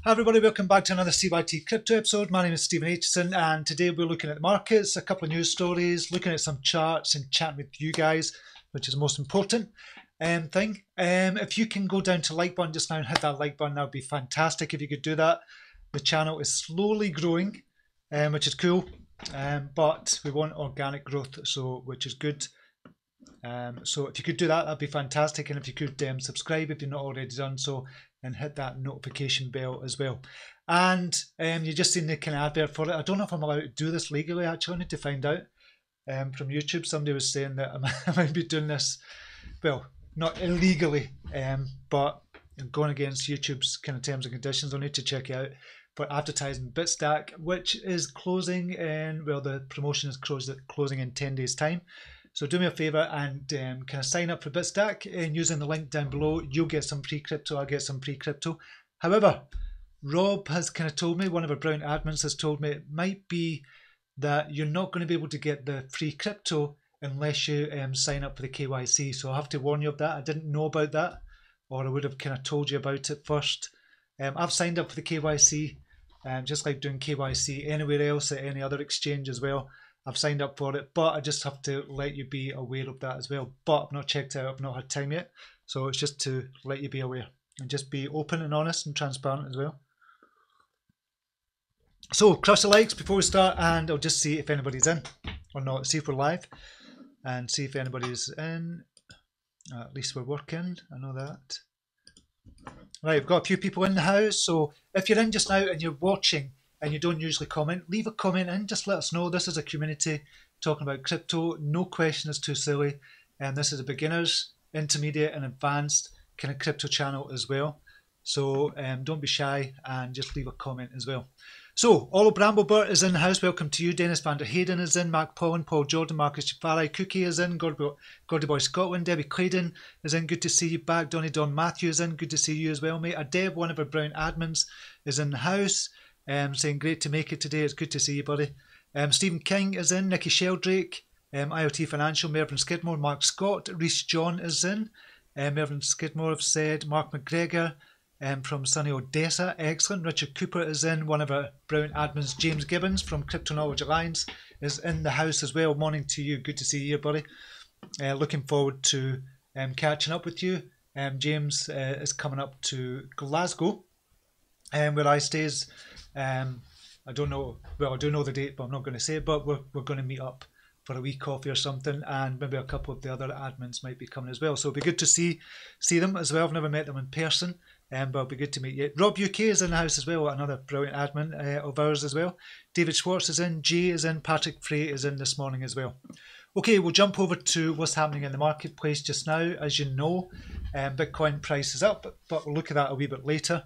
Hi everybody, welcome back to another CYT-Crypto episode. My name is Stephen Aitchison and today we're looking at the markets, a couple of news stories, looking at some charts and chatting with you guys, which is the most important thing. If you can go down to like button just now and hit that like button, that would be fantastic if you could do that. The channel is slowly growing, which is cool, but we want organic growth, which is good. So if you could do that, that'd be fantastic. And if you could subscribe if you're not already done so, and hit that notification bell as well. And you just seen the kind of advert for it. I don't know if I'm allowed to do this legally, actually. I need to find out from YouTube. Somebody was saying that I might be doing this, well, not illegally, but going against YouTube's kind of terms and conditions. I'll need to check it out. For advertising Bitstack, which is closing in, well, the promotion is closing in 10 days time. So do me a favour and kind of sign up for Bitstack and using the link down below. You'll get some free crypto, I'll get some free crypto. However, Rob has kind of told me, one of our brilliant admins has told me it might be that you're not going to be able to get the free crypto unless you sign up for the KYC. So I'll have to warn you of that. I didn't know about that, or I would have kind of told you about it first. I've signed up for the KYC, just like doing KYC anywhere else at any other exchange as well. I've signed up for it, but I just have to let you be aware of that as well. But I've not checked out, I've not had time yet. So it's just to let you be aware and just be open and honest and transparent as well. So crush the likes before we start, and I'll just see if anybody's in or not. See if we're live and see if anybody's in. At least we're working, I know that. Right, we've got a few people in the house. So if you're in just now and you're watching, and you don't usually comment, leave a comment in, just let us know. This is a community talking about crypto. No question is too silly. And this is a beginners, intermediate and advanced kind of crypto channel as well. So don't be shy and just leave a comment as well. So Olo Bramblebert is in the house. Welcome to you. Dennis van der Hayden is in. Mark Pollen, Paul Jordan, Marcus Jafari, Cookie is in. Gordy Boy Scotland, Debbie Claydon is in. Good to see you back. Donny Don Matthew is in. Good to see you as well, mate. Deb, one of our brilliant admins, is in the house. Saying great to make it today. It's good to see you, buddy. Stephen King is in. Nikki Sheldrake, IoT Financial, Mervyn Skidmore, Mark Scott, Reese John is in. Mervyn Skidmore have said. Mark McGregor from sunny Odessa, excellent. Richard Cooper is in. One of our brilliant admins, James Gibbons from Crypto Knowledge Alliance, is in the house as well. Morning to you. Good to see you, buddy. Looking forward to catching up with you. James is coming up to Glasgow, where I stays. I don't know, well, I do know the date, but I'm not going to say it, but we're going to meet up for a wee coffee or something, and maybe a couple of the other admins might be coming as well. So it'll be good to see them as well. I've never met them in person, but it'll be good to meet you. Rob UK is in the house as well, another brilliant admin of ours as well. David Schwartz is in, Jay is in, Patrick Frey is in this morning as well. Okay, we'll jump over to what's happening in the marketplace just now. As you know, Bitcoin price is up, but we'll look at that a wee bit later.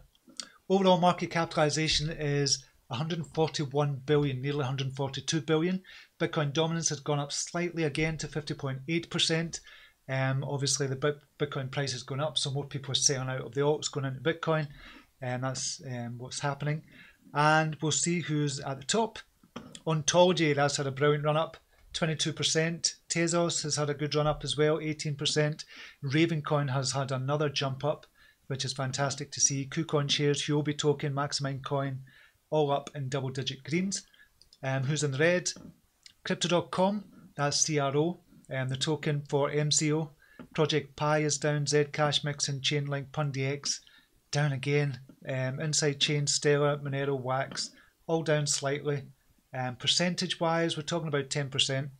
Overall market capitalization is 141 billion, nearly 142 billion. Bitcoin dominance has gone up slightly again to 50.8%. Obviously, the Bitcoin price has gone up, so more people are selling out of the alts, going into Bitcoin, and that's what's happening. And we'll see who's at the top. Ontology, that's had a brilliant run up, 22%. Tezos has had a good run up as well, 18%. Ravencoin has had another jump up, which is fantastic to see. KuCoin shares, Huobi token, Maximind coin, all up in double-digit greens. Who's in the red? Crypto.com, that's CRO, the token for MCO. Project Pi is down, Zcash, Mixin, Chainlink, PunDX, down again. Inside Chain, Stellar, Monero, Wax, all down slightly. Percentage-wise, we're talking about 10%.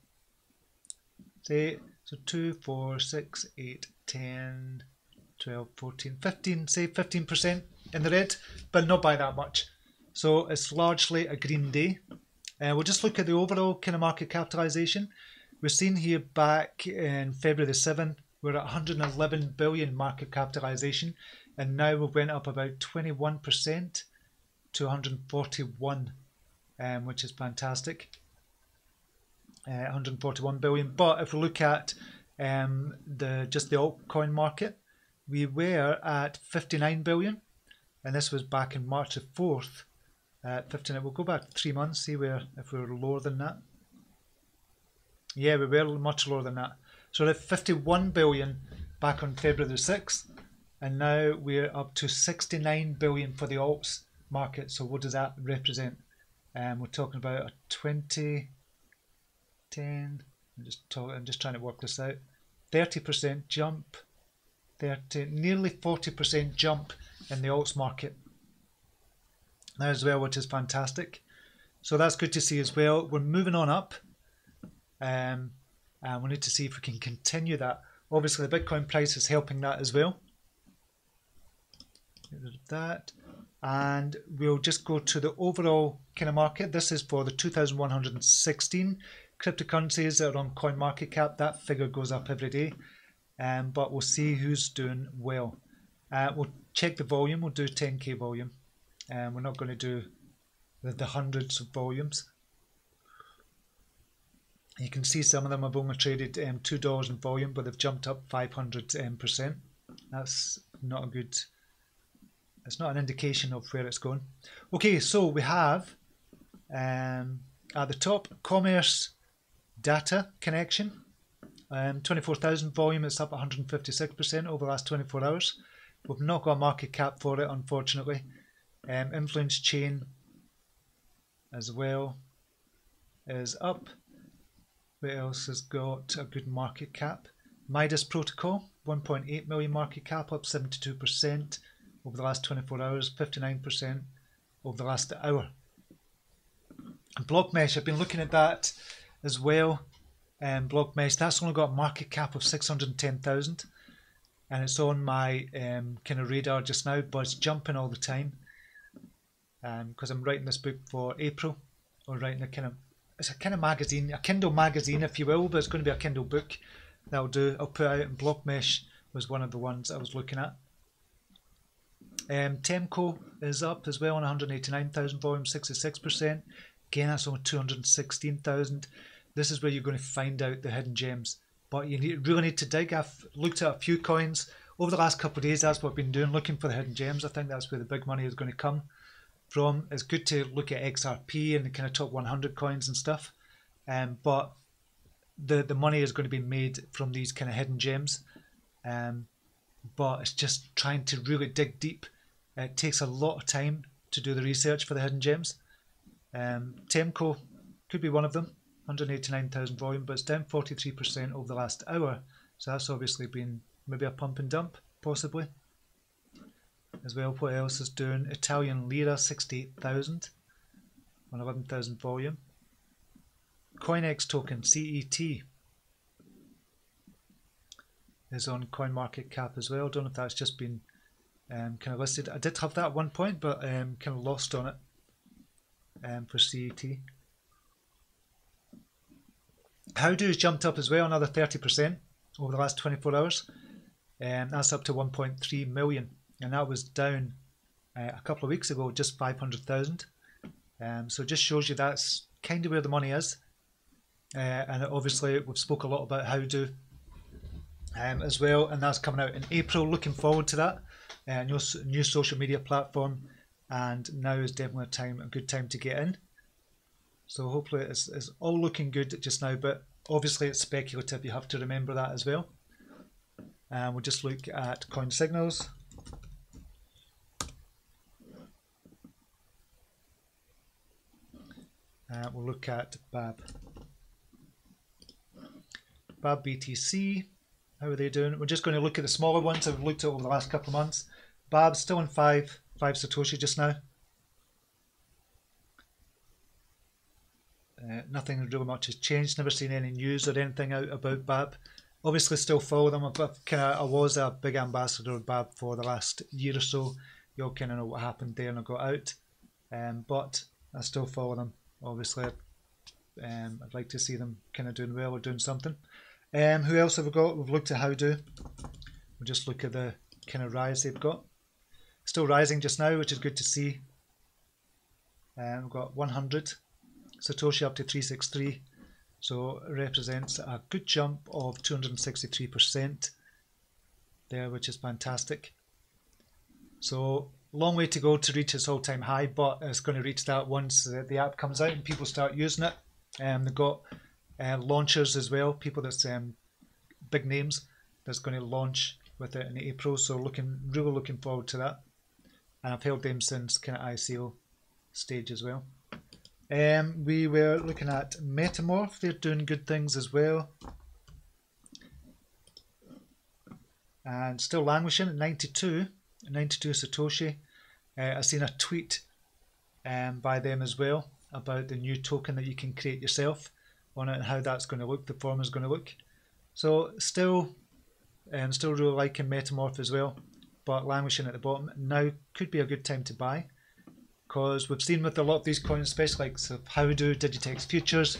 Say, so 2, 4, 6, 8, 10... 12, 14, 15, say 15% in the red, but not by that much. So it's largely a green day. We'll just look at the overall kind of market capitalization. We're seeing here back in February the 7th, we're at 111 billion market capitalization, and now we went up about 21% to 141, which is fantastic. 141 billion. But if we look at just the altcoin market, we were at 59 billion, and this was back in March the 4th at 59. We'll go back 3 months, see if we were lower than that. Yeah, we were much lower than that. So at 51 billion back on February the 6th, and now we're up to 69 billion for the alts market. So what does that represent? We're talking about a 20, 10. I'm just trying to work this out. 30% jump, nearly 40% jump in the alts market now as well, which is fantastic. So that's good to see as well. We're moving on up, and we need to see if we can continue that. Obviously, the Bitcoin price is helping that as well. Get rid of that, and we'll just go to the overall kind of market. This is for the 2,116 cryptocurrencies that are on CoinMarketCap. That figure goes up every day, but we'll see who's doing well. We'll check the volume. We'll do 10k volume, and we're not going to do the hundreds of volumes. You can see some of them have only traded $2 in volume, but they've jumped up 500%. That's not a good. It's not an indication of where it's going. Okay, so we have at the top commerce data connection, 24,000 volume. It's up 156% over the last 24 hours. We've not got a market cap for it, unfortunately. Influence chain as well is up. What else has got a good market cap? Midas Protocol, 1.8 million market cap, up 72% over the last 24 hours, 59% over the last hour. And Blockmesh, I've been looking at that as well. Blockmesh, that's only got a market cap of 610,000, and it's on my kind of radar just now, but it's jumping all the time. Because I'm writing this book for April, or writing it's a kind of magazine, a Kindle magazine if you will, but it's going to be a Kindle book that I'll put out, and Blockmesh was one of the ones I was looking at. Temco is up as well on 189,000 volume, 66%. Again, that's on 216,000. This is where you're going to find out the hidden gems, but you really need to dig. I've looked at a few coins over the last couple of days. That's what I've been doing, looking for the hidden gems. I think that's where the big money is going to come from. It's good to look at XRP and the kind of top 100 coins and stuff, but the money is going to be made from these kind of hidden gems, but it's just trying to really dig deep. It takes a lot of time to do the research for the hidden gems. Temco could be one of them, 189,000 volume, but it's down 43% over the last hour, so that's obviously been maybe a pump and dump possibly as well. What else is doing? Italian Lira, 68,000 on 11,000 volume. CoinEx token, CET, is on CoinMarketCap as well. Don't know if that's just been kind of listed. I did have that at one point, but kind of lost on it for CET. Howdo's jumped up as well, another 30% over the last 24 hours. That's up to 1.3 million. And that was down a couple of weeks ago, just 500,000. So it just shows you that's kind of where the money is. And obviously we've spoke a lot about Howdo as well, and that's coming out in April. Looking forward to that. New social media platform, and now is definitely a good time to get in. So hopefully it's all looking good just now, but obviously it's speculative. You have to remember that as well. And we'll just look at coin signals. We'll look at BAB. BAB BTC, how are they doing? We're just going to look at the smaller ones I've looked at over the last couple of months. BAB still on 5 Satoshi just now. Nothing really much has changed. Never seen any news or anything out about BAB. Obviously still follow them. I was a big ambassador of BAB for the last year or so. You all kind of know what happened there and I got out. But I still follow them. Obviously, I'd like to see them kind of doing well or doing something. Who else have we got? We've looked at Howdo. We'll just look at the kind of rise they've got. Still rising just now, which is good to see. We've got 100 Satoshi up to 363, so it represents a good jump of 263% there, which is fantastic. So long way to go to reach its all-time high, but it's going to reach that once the app comes out and people start using it. They've got launchers as well, people that's big names that's going to launch with it in April, so really looking forward to that. and I've held them since kind of ICO stage as well. We were looking at Metamorph. They're doing good things as well, and still languishing at 92 Satoshi. I've seen a tweet by them as well about the new token that you can create yourself on it and how that's going to look, the form is going to look. So still really liking Metamorph as well, but languishing at the bottom. Now could be a good time to buy, because we've seen with a lot of these coins, especially like Howdo, Digitex Futures,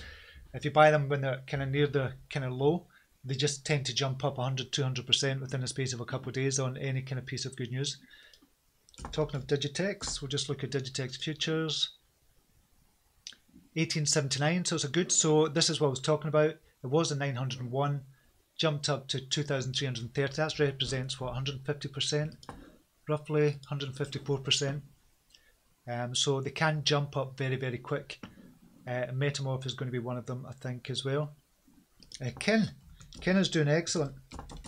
if you buy them when they're kind of near the kind of low, they just tend to jump up 100-200% within the space of a couple of days on any kind of piece of good news. Talking of Digitex, we'll just look at Digitex Futures. 1879, so it's a good, so this is what I was talking about. It was a 901, jumped up to 2,330. That represents what, 150%, roughly 154%. So they can jump up very, very quick. Metamorph is going to be one of them, I think, as well. Kin is doing excellent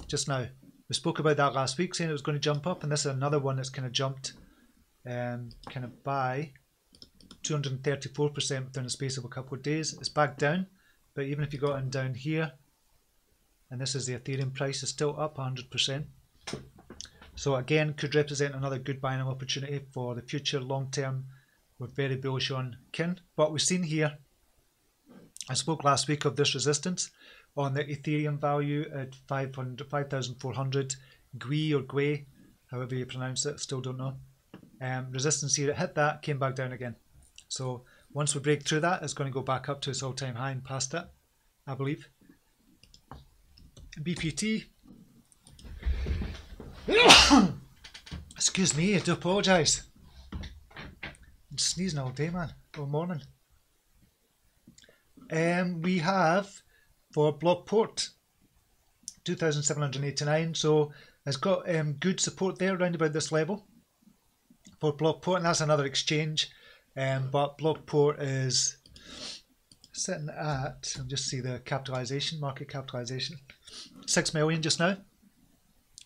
just now. We spoke about that last week, saying it was going to jump up, and this is another one that's kind of jumped kind of by 234% within the space of a couple of days. It's back down, but even if you got in down here, and this is the Ethereum price, is still up 100%. So again, could represent another good buying opportunity for the future. Long term, we're very bullish on Kin. But we've seen here, I spoke last week of this resistance on the Ethereum value at 5,400, GUI or GUI, however you pronounce it, still don't know. Resistance here, it hit that, came back down again. So once we break through that, it's going to go back up to its all-time high and past it, I believe. BPT. Excuse me, I do apologise. I'm sneezing all day, man, all morning. We have for Blockport 2,789, so it's got good support there around about this level for Blockport, and that's another exchange. But Blockport is sitting at, I'll just see the capitalisation, market capitalisation, 6 million just now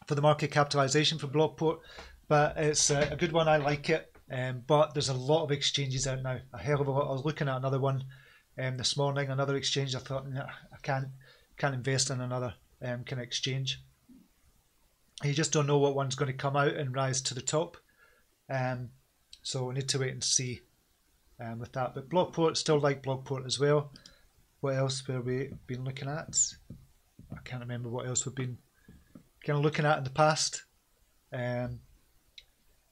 for the market capitalisation for Blockport. But it's a good one, I like it. But there's a lot of exchanges out now, a hell of a lot. I was looking at another one this morning, another exchange. I thought, nah, I can't invest in another kind of exchange. You just don't know what one's going to come out and rise to the top. So we need to wait and see with that. But Blockport, still like Blockport as well. What else have we been looking at? I can't remember what else we've been kind of looking at in the past. Going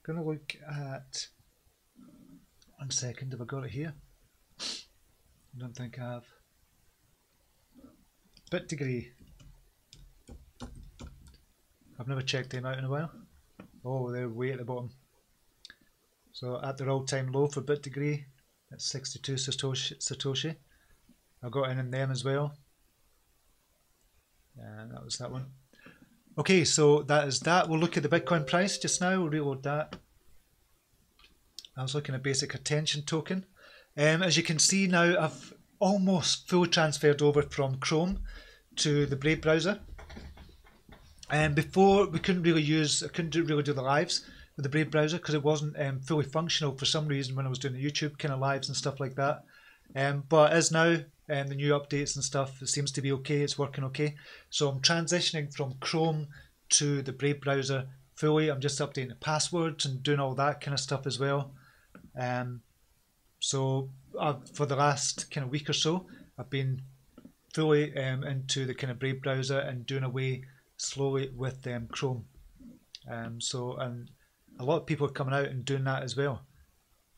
to look at, 1 second, have I got it here? I don't think I have. BitDegree. I've never checked them out in a while. Oh, they're way at the bottom. So at their all-time low for BitDegree, at 62 Satoshi. I got in them as well. And that was that one. Okay, so that is that. We'll look at the Bitcoin price just now. We'll reload that. I was looking at basic attention token. As you can see now, I've almost fully transferred over from Chrome to the Brave browser. And before, we couldn't really do the lives with the Brave browser because it wasn't fully functional for some reason when I was doing the YouTube kind of lives and stuff like that. But as now, the new updates and stuff, it seems to be okay, it's working okay. So I'm transitioning from Chrome to the Brave browser fully. I'm just updating the passwords and doing all that kind of stuff as well. So for the last kind of week or so, I've been fully into the kind of Brave browser and doing away slowly with Chrome. And a lot of people are coming out and doing that as well.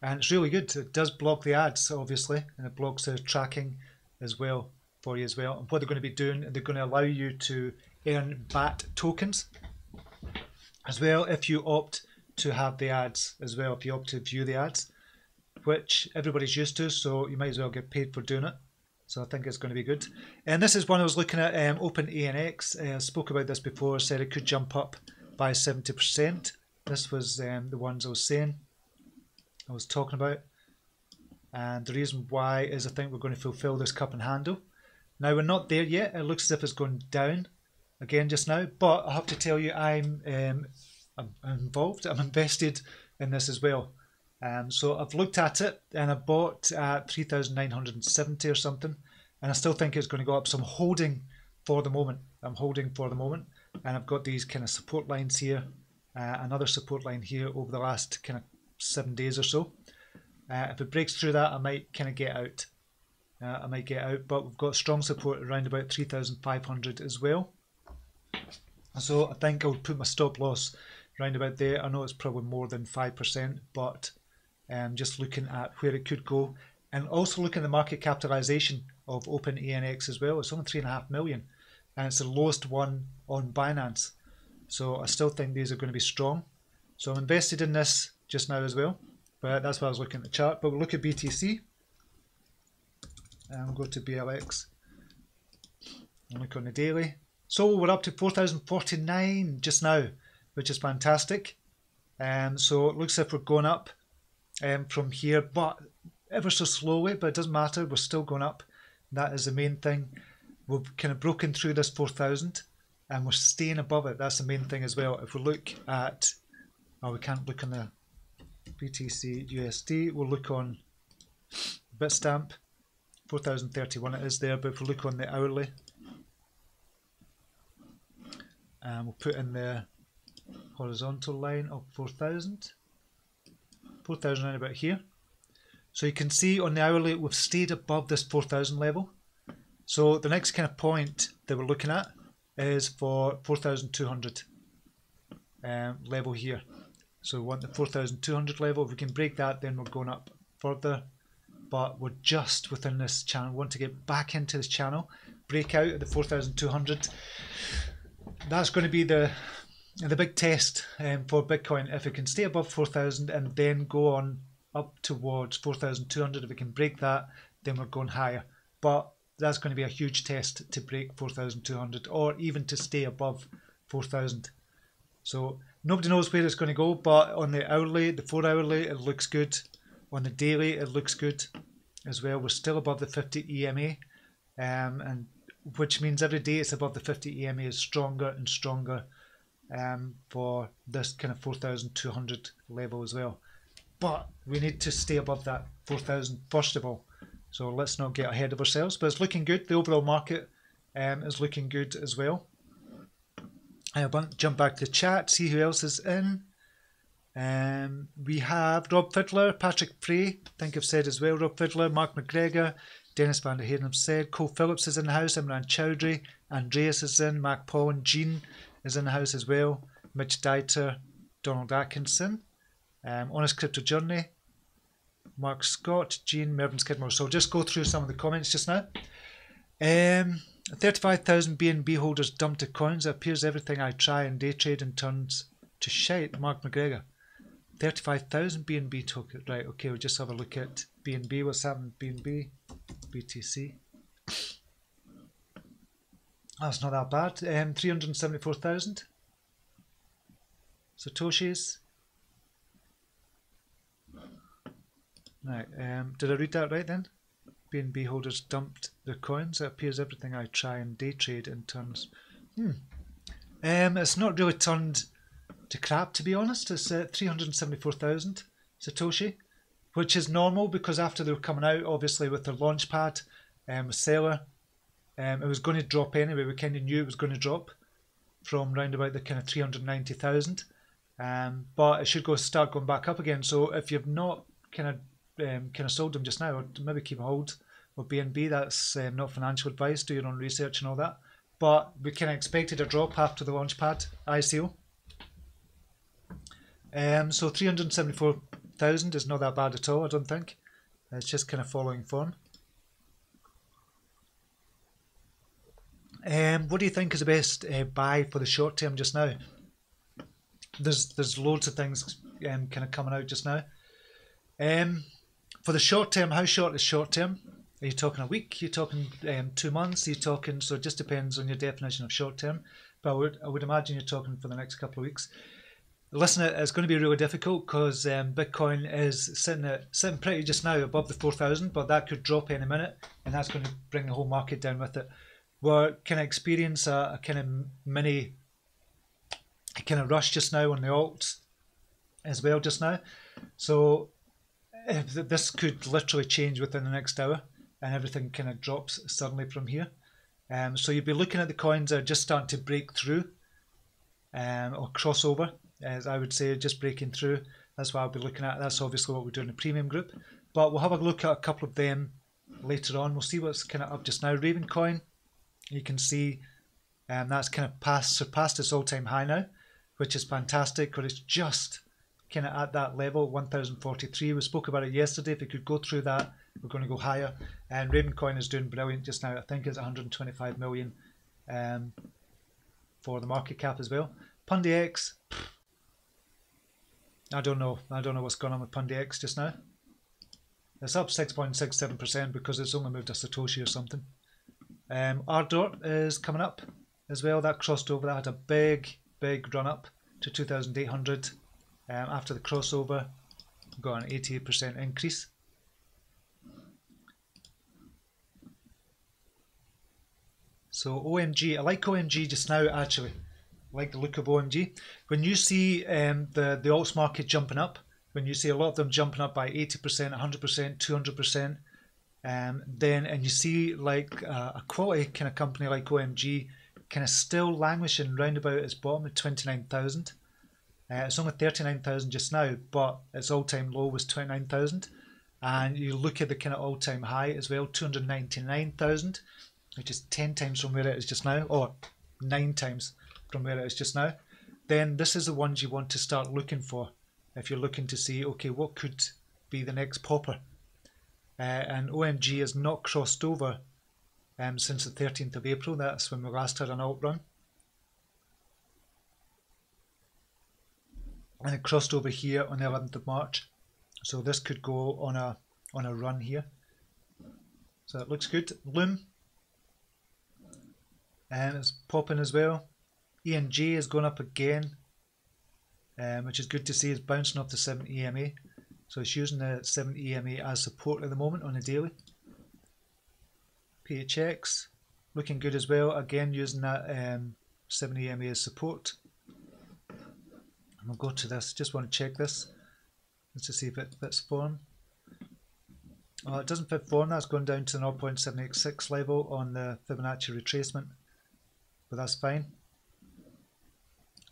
And it's really good. It does block the ads, obviously, and it blocks the tracking as well for you as well. And what they're going to be doing, they're going to allow you to earn BAT tokens as well if you opt to have the ads as well, if you opt to view the ads, which everybody's used to, so you might as well get paid for doing it. So I think it's going to be good. And this is one I was looking at, OpenANX. I spoke about this before, said it could jump up by 70%. This was the ones I was saying, I was talking about. And the reason why is I think we're going to fulfill this cup and handle. Now we're not there yet. It looks as if it's going down again just now. But I have to tell you, I'm involved. I'm invested in this as well. So I've looked at it and I bought at 3,970 or something, and I still think it's going to go up. So I'm holding for the moment. And I've got these kind of support lines here, another support line here over the last kind of 7 days or so. If it breaks through that, I might kind of get out. But we've got strong support around about 3,500 as well. So I think I'll put my stop loss around about there. I know it's probably more than 5%, but just looking at where it could go, and also looking at the market capitalization of OpenANX as well. It's only 3.5 million, and it's the lowest one on Binance. So I still think these are going to be strong. So I'm invested in this just now as well, but that's why I was looking at the chart. But we'll look at BTC, and we'll go to BLX and look on the daily. So we're up to 4,049 just now, which is fantastic. So it looks like we're going up from here, but ever so slowly, but it doesn't matter, we're still going up. That is the main thing. We've kind of broken through this 4,000 and we're staying above it. That's the main thing as well. If we look at, we can't look on the BTCUSD, we'll look on Bitstamp, 4,031 it is there, but if we look on the hourly, and we'll put in the horizontal line of 4,000 around about here. So you can see on the hourly we've stayed above this 4,000 level. So the next kind of point that we're looking at is for 4,200 level here. So we want the 4,200 level. If we can break that, then we're going up further. But we're just within this channel. We want to get back into this channel, break out at the 4,200. That's going to be the big test for Bitcoin. If it can stay above 4,000 and then go on up towards 4,200, if we can break that, then we're going higher. But that's going to be a huge test to break 4,200 or even to stay above 4,000. So nobody knows where it's going to go, but on the hourly, the 4 hourly, it looks good. On the daily, it looks good as well. We're still above the 50 EMA, and which means every day it's above the 50 EMA is stronger and stronger for this kind of 4,200 level as well. But we need to stay above that 4,000 first of all. So let's not get ahead of ourselves. But it's looking good. The overall market is looking good as well. I'll jump back to chat, see who else is in. We have Rob Fiddler, Patrick Frey, I think I've said as well, Rob Fiddler, Mark McGregor, Dennis Van der Hayden have said, Cole Phillips is in the house, Imran Chowdhury, Andreas is in, Mac Paul and Jean is in the house as well, Mitch Dieter, Donald Atkinson, Honest Crypto Journey, Mark Scott, Jean, Mervyn Skidmore. So I'll just go through some of the comments just now. 35,000 BNB holders dumped the coins. It appears everything I try and day trade and turns to shite. Mark McGregor. 35,000 BNB tokens. Right, okay, we'll just have a look at BNB. What's happened? BNB, BTC. That's not that bad. 374,000 Satoshis. Right, did I read that right then? BNB holders dumped their coins. It appears everything I try and day trade in turns. It's not really turned to crap, to be honest. It's 374,000 Satoshi, which is normal because after they were coming out, obviously with their launch pad, with Seller, it was going to drop anyway. We kind of knew it was going to drop from round about the kind of 390,000, but it should start going back up again. So if you've not kind of sold them just now, or maybe keep a hold of BNB, that's not financial advice. Do your own research and all that. But we kind of expected a drop after the launchpad ICO. So 374,000 is not that bad at all, I don't think. It's just kind of following form. What do you think is the best buy for the short term just now? There's loads of things kind of coming out just now. For the short term, how short is short term? Are you talking a week? Are you talking 2 months? Are you talking? So it just depends on your definition of short term. But I would imagine you're talking for the next couple of weeks. Listen, it's going to be really difficult because Bitcoin is sitting pretty just now above the 4,000, but that could drop any minute, and that's going to bring the whole market down with it. We're kind of experience a kind of mini kind of rush just now on the alts. as well just now. So this could literally change within the next hour, and everything kind of drops suddenly from here. So you'd be looking at the coins that are just starting to break through or cross over, as I would say, just breaking through. That's what I'll be looking at. That's obviously what we do in the premium group. But we'll have a look at a couple of them later on. We'll see what's kind of up just now. Raven coin, you can see that's kind of surpassed its all-time high now, which is fantastic, because it's just kind of at that level, 1043. We spoke about it yesterday. If we could go through that, we're going to go higher. And Raven coin is doing brilliant just now. I think it's 125 million for the market cap as well. PundiX, I don't know what's going on with PundiX just now. It's up 6.67% because it's only moved a Satoshi or something. Ardor is coming up as well. That crossed over. That had a big run up to 2,800. After the crossover, got an 88% increase. So OMG, I like OMG just now actually. I like the look of OMG. When you see the alts market jumping up, when you see a lot of them jumping up by 80%, 100%, 200%, and you see like a quality kind of company like OMG kind of still languishing round about its bottom at 29,000. It's only 39,000 just now, but its all-time low was 29,000. And you look at the kind of all-time high as well, 299,000, which is 10 times from where it is just now, or 9 times from where it is just now. Then this is the ones you want to start looking for if you're looking to see, okay, what could be the next popper. And OMG has not crossed over since the 13th of April. That's when we last had an alt run. And it crossed over here on the 11th of March. So this could go on a run here. So it looks good. Loom, and it's popping as well. ENJ is going up again, which is good to see. It's bouncing off the 7 EMA. So it's using the 7 EMA as support at the moment on a daily. PHX looking good as well. Again, using that 7 EMA as support. And we'll go to this. Just want to check this. Let's just see if it fits form. Oh, it doesn't fit form. That's going down to the 0.786 level on the Fibonacci retracement. But that's fine.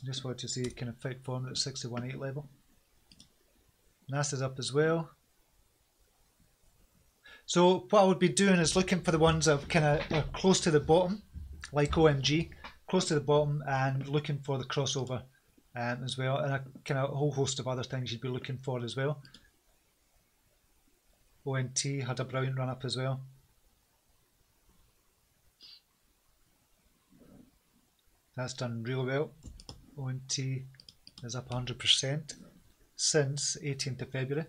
Just want to see it kind of fit form at 61.8 level. NASA's up as well. So what I would be doing is looking for the ones that kind of are close to the bottom, like OMG, close to the bottom, and looking for the crossover as well, and a kind of whole host of other things you'd be looking for as well. ONT had a brilliant run up as well. That's done really well. ONT is up 100% since 18th of February.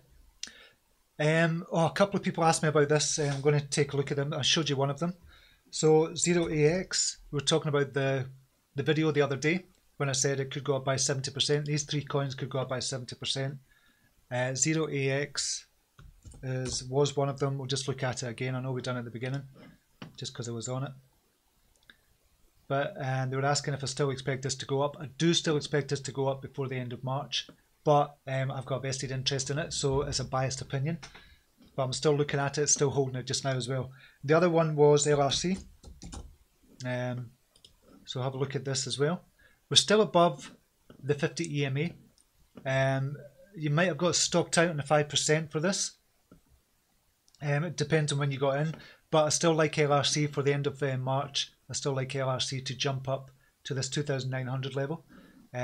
A couple of people asked me about this. I'm going to take a look at them. I showed you one of them. So 0AX, we were talking about the video the other day when I said it could go up by 70%. These 3 coins could go up by 70%. 0AX was one of them. We'll just look at it again. I know we've done it at the beginning just because I was on it. But they were asking if I still expect this to go up. I do still expect this to go up before the end of March. But I've got a vested interest in it, so it's a biased opinion. But I'm still looking at it, still holding it just now as well. The other one was LRC. So have a look at this as well. We're still above the 50 EMA. You might have got stopped out on the 5% for this. It depends on when you got in. But I still like LRC for the end of March. I still like LRC to jump up to this 2,900 level.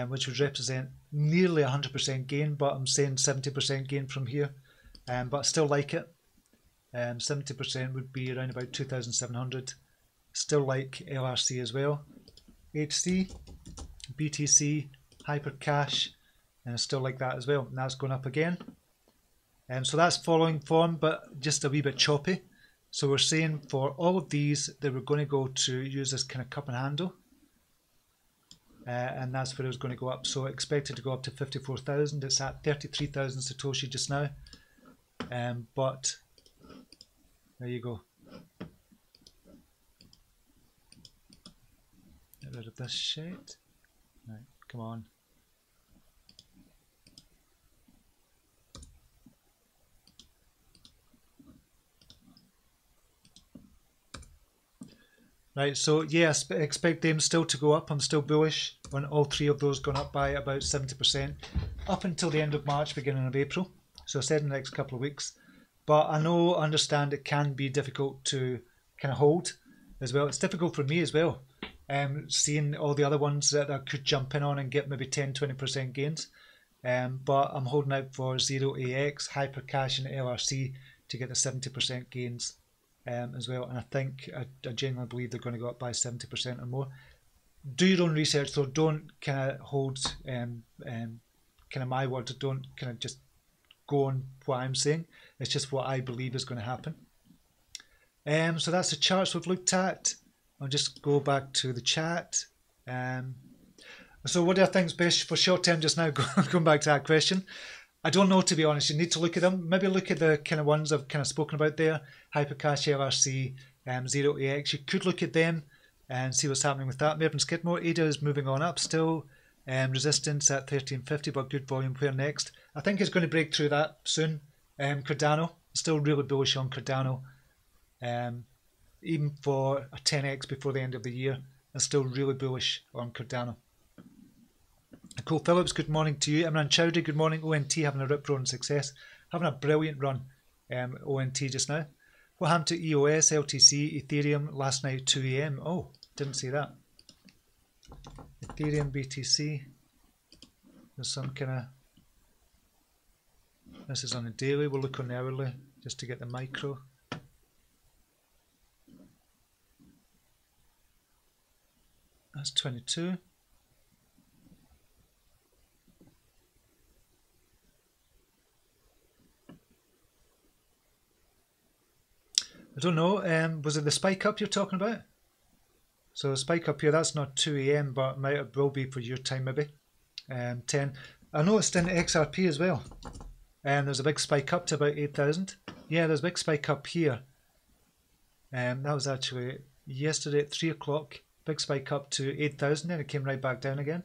Which would represent nearly 100% gain, but I'm saying 70% gain from here. But I still like it. 70% would be around about 2,700. Still like LRC as well. HC, BTC, Hypercash, and I still like that as well. And that's going up again. So that's following form, but just a wee bit choppy. So we're saying for all of these that we're going to go to use this kind of cup and handle. And that's where it was going to go up. So expected to go up to 54,000. It's at 33,000 Satoshi just now. But there you go. Get rid of this shit. Right, come on. Right, so yeah, expect them still to go up. I'm still bullish on all three of those, going up by about 70% up until the end of March, beginning of April. So I said in the next couple of weeks. But I understand it can be difficult to kind of hold as well. It's difficult for me as well, seeing all the other ones that I could jump in on and get maybe 10-20% gains. But I'm holding out for 0AX, Hypercash and LRC to get the 70% gains as well. And I think, I genuinely believe they're going to go up by 70% or more. Do your own research though. Don't kind of hold kind of my word. Don't kind of just go on what I'm saying. It's just what I believe is going to happen. So that's the charts we've looked at. I'll just go back to the chat. So what do I think is best for short term just now? Going back to that question, I don't know, to be honest. You need to look at them. Maybe look at the kind of ones I've kind of spoken about there. Hypercash, LRC, 0AX. You could look at them and see what's happening with that. Mervyn Skidmore, ADA is moving on up still. Resistance at 1350, but good volume. Where next? I think it's going to break through that soon. Cardano, still really bullish on Cardano. Even for a 10x before the end of the year, I'm still really bullish on Cardano. Nicole Phillips, good morning to you. Imran Chowdhury, good morning. ONT having a rip roaring success. Having a brilliant run, ONT just now. What happened to EOS, LTC, Ethereum last night 2 AM? Oh, didn't see that. Ethereum, BTC. There's some kind of... This is on the daily. We'll look on the hourly just to get the micro. That's 22. I don't know. Was it the spike up you're talking about? So spike up here, that's not 2 AM, but it will be for your time maybe. 10. I noticed in XRP as well. There's a big spike up to about 8,000. Yeah, there's a big spike up here. That was actually yesterday at 3 o'clock. Big spike up to 8,000, and it came right back down again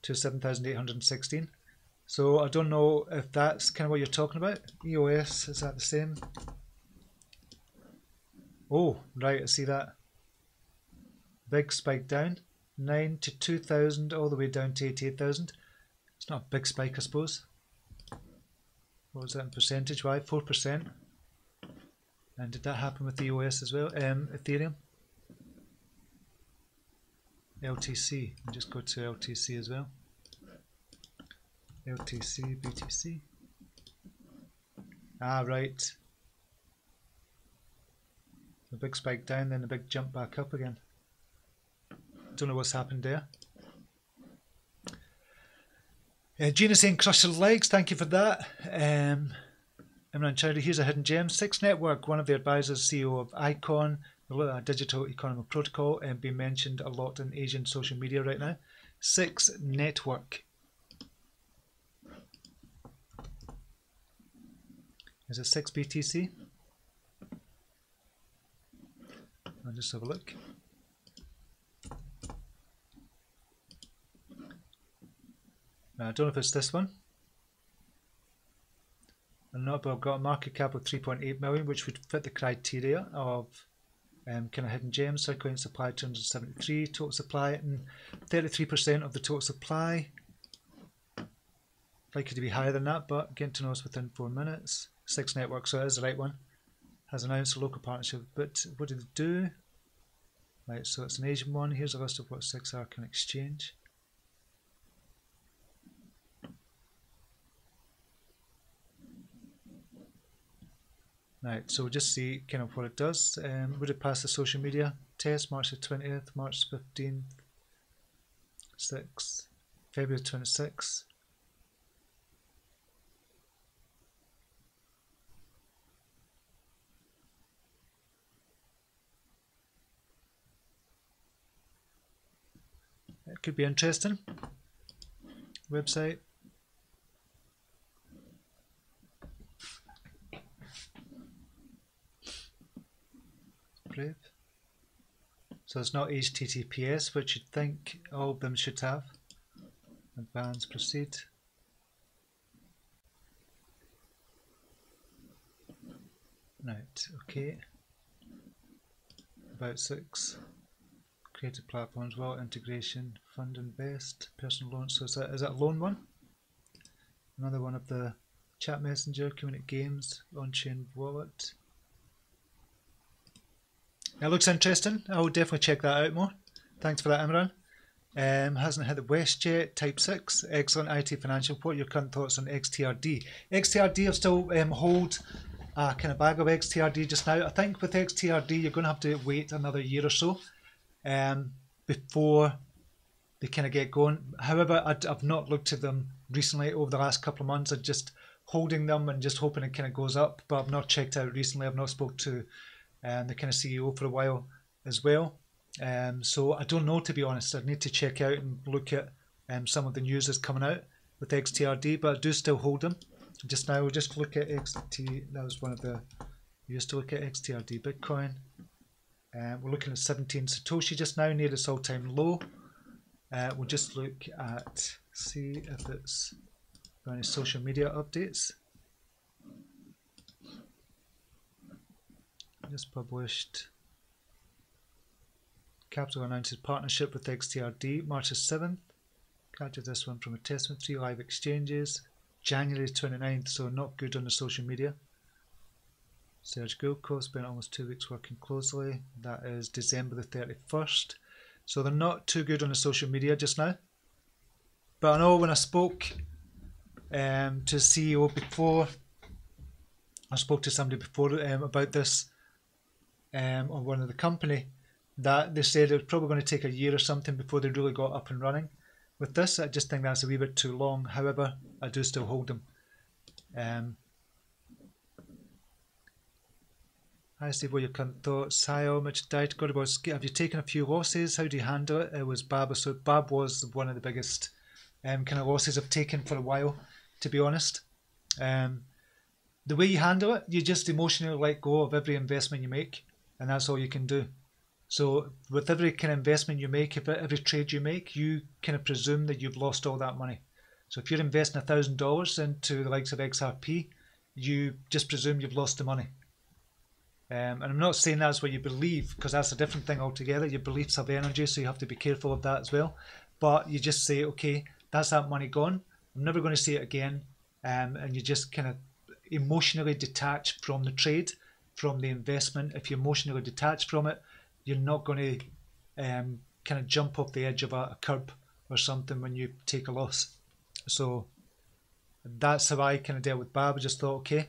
to 7,816. So I don't know if that's kind of what you're talking about. EOS, is that the same? Oh, right, I see that. Big spike down, 9 to 2,000, all the way down to 88,000. It's not a big spike, I suppose. What was that in percentage? Why? 4%. And did that happen with EOS as well? Ethereum. LTC. I'll just go to LTC as well. LTC, BTC. Ah, right. A big spike down, then a big jump back up again. Don't know what's happened there. Gina saying crush the legs, thank you for that. Imran Chowdhury, here's a hidden gem. Six Network, one of the advisors, CEO of Icon, a digital economy protocol, and being mentioned a lot in Asian social media right now. Six Network. Is it 6 BTC? I'll just have a look. I don't know if it's this one. I'm not, but I've got a market cap of 3.8 million, which would fit the criteria of kind of hidden gems. Circulating supply 273, total supply, and 33% of the total supply. Likely to be higher than that, but getting to know us within 4 minutes. Six Network, so it is the right one. Has announced a local partnership, but what did it do? Right, so it's an Asian one. Here's a list of what 6R can exchange. Right, so we'll just see kind of what it does. Would it pass the social media test? March the 20th, March 15th, 6th, February 26th. It could be interesting. Website. Brave. So it's not HTTPS, which you'd think all of them should have. Advance, proceed. Right, okay. About 6. Creative platforms, wallet integration, fund invest, personal loans. So is that a loan one? Another one of the chat messenger, community games, on-chain wallet. It looks interesting. I will definitely check that out more. Thanks for that, Imran. Hasn't hit the West yet. Type 6. Excellent IT financial. What are your current thoughts on XTRD? XTRD, I still hold a kind of bag of XTRD just now. I think with XTRD, you're going to have to wait another year or so before they kind of get going. However, I've not looked at them recently over the last couple of months. I'm just holding them and just hoping it kind of goes up, but I've not checked out recently. I've not spoke to the kind of CEO for a while as well. So I don't know, to be honest. I need to check out and look at some of the news that's coming out with XTRD, but I do still hold them. Just now, we'll just look at XT. That was one of the. We used to look at XTRD Bitcoin. We're looking at 17 Satoshi just now, near its all-time low. We'll just look at, see if it's got any social media updates. Just published. Capital announces partnership with XTRD March 7th. Captured this one from a testament. 3 live exchanges. January 29th, so not good on the social media. Serge Gulko spent almost 2 weeks working closely. That is December the 31st. So they're not too good on the social media just now. But I know when I spoke to the CEO before, I spoke to somebody before about this on one of the company, that they said it was probably going to take a year or something before they really got up and running. With this, I just think that's a wee bit too long. However, I do still hold them. Hi Steve, what are your current thoughts? Hi, how much died? Got about. Have you taken a few losses? How do you handle it? It was Bab. So Bab was one of the biggest kind of losses I've taken for a while, to be honest. The way you handle it, you just emotionally let go of every investment you make, and that's all you can do. So with every kind of investment you make, every trade you make, you kind of presume that you've lost all that money. So if you're investing $1,000 into the likes of XRP, you just presume you've lost the money. And I'm not saying that's what you believe, because that's a different thing altogether. Your beliefs have energy, so you have to be careful of that as well. But you just say, okay, that's that money gone. I'm never going to see it again. And you just kind of emotionally detach from the trade, from the investment. If you're emotionally detached from it, you're not going to kind of jump off the edge of a curb or something when you take a loss. So that's how I kind of dealt with Bab. I just thought, okay,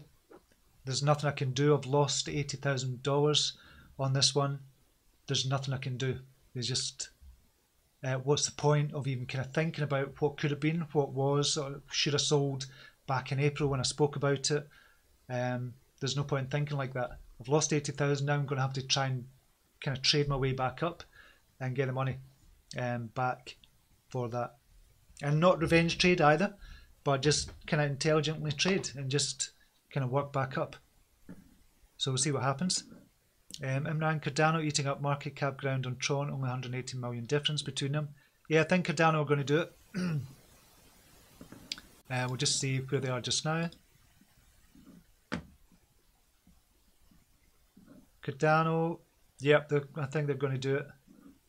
there's nothing I can do. I've lost $80,000 on this one. There's nothing I can do. There's just, what's the point of even kind of thinking about what could have been, what was, or should have sold back in April when I spoke about it. There's no point in thinking like that. I've lost 80,000. Now I'm going to have to try and kind of trade my way back up and get the money back for that. And not revenge trade either, but just kind of intelligently trade and just kind of work back up. So we'll see what happens. Imran, Cardano eating up market cap ground on Tron, only 180 million difference between them. Yeah, I think Cardano are going to do it. We'll just see where they are just now. Cardano, yep, I think they're going to do it.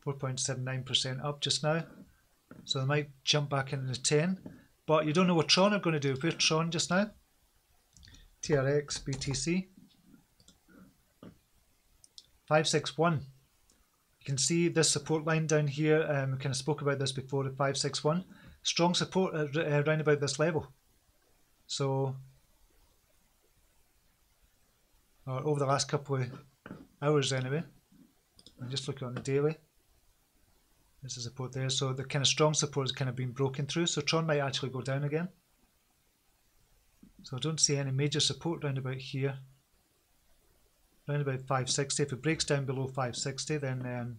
4.79% up just now. So they might jump back into the 10. But you don't know what Tron are going to do. Where's Tron just now? TRX, BTC. 561. You can see this support line down here. We kind of spoke about this before, the 561. Strong support around about this level. So, over the last couple of hours anyway. I'm just looking on the daily. This is support there. So the kind of strong support has kind of been broken through. So Tron might actually go down again. So I don't see any major support round about here. Round about 560. If it breaks down below 560, then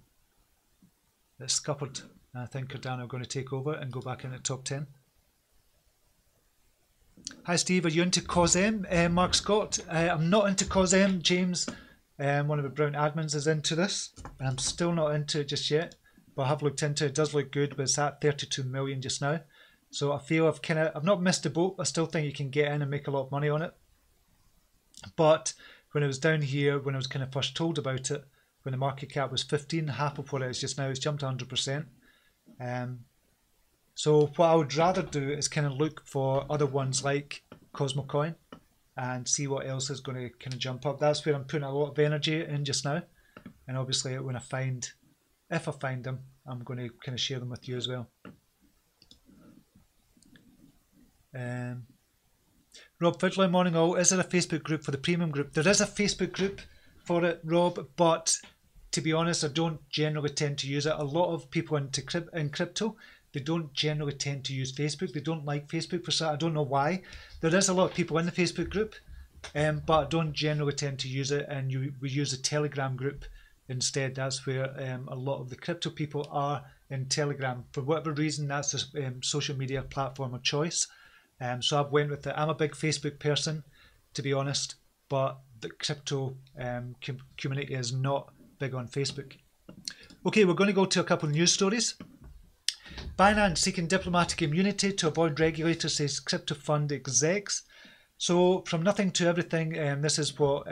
it's scuppered. I think Cardano are going to take over and go back in the top 10. Hi Steve, are you into COSM? Mark Scott, I'm not into COSM. James, one of the Brown admins, is into this. I'm still not into it just yet, but I have looked into it. It does look good, but it's at 32 million just now. So I feel I've not missed the boat. I still think you can get in and make a lot of money on it. But when it was down here, when I was kind of first told about it, when the market cap was 15, half of what it is just now. It's jumped 100%. So what I would rather do is kind of look for other ones like Cosmo Coin and see what else is going to kind of jump up. That's where I'm putting a lot of energy in just now. And obviously when if I find them, I'm going to kind of share them with you as well. Rob Fidley, morning all. Is there a Facebook group for the premium group? There is a Facebook group for it, Rob, but to be honest, I don't generally tend to use it. A lot of people in crypto, they don't generally tend to use Facebook. They don't like Facebook for that. I don't know why. There is a lot of people in the Facebook group, but I don't generally tend to use it, and we use a Telegram group instead. That's where a lot of the crypto people are, in Telegram. For whatever reason, that's the social media platform of choice. So I've went with it. I'm a big Facebook person, to be honest, but the crypto community is not big on Facebook. Okay, we're going to go to a couple of news stories. Binance seeking diplomatic immunity to avoid regulators, says crypto fund execs. So from nothing to everything, this is what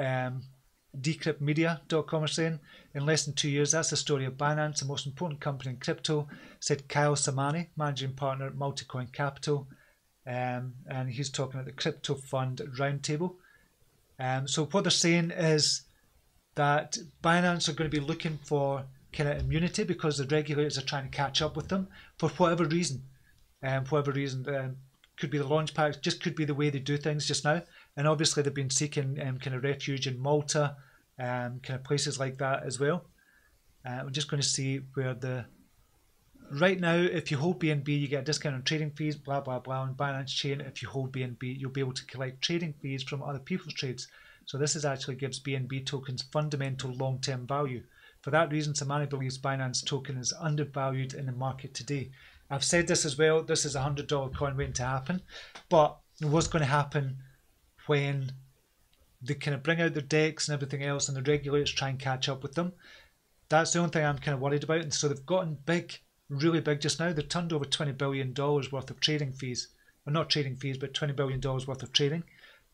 decryptmedia.com are saying. In less than 2 years, that's the story of Binance, the most important company in crypto, said Kyle Samani, managing partner at Multicoin Capital. And he's talking at the Crypto Fund Roundtable. So what they're saying is that Binance are going to be looking for kind of immunity because the regulators are trying to catch up with them for whatever reason. Could be the launch pad, just could be the way they do things just now. And obviously they've been seeking kind of refuge in Malta, kind of places like that as well. We're just going to see where the... Right now, if you hold BNB, you get a discount on trading fees, blah, blah, blah. On Binance Chain, if you hold BNB, you'll be able to collect trading fees from other people's trades. So this actually gives BNB tokens fundamental long-term value. For that reason, Samani believes Binance token is undervalued in the market today. I've said this as well, this is a $100 coin waiting to happen. But what's going to happen when they kind of bring out their decks and everything else and the regulators try and catch up with them? That's the only thing I'm kind of worried about. And so they've gotten big, really big just now. They've turned over $20 billion worth of trading fees. Well, not trading fees, but $20 billion worth of trading.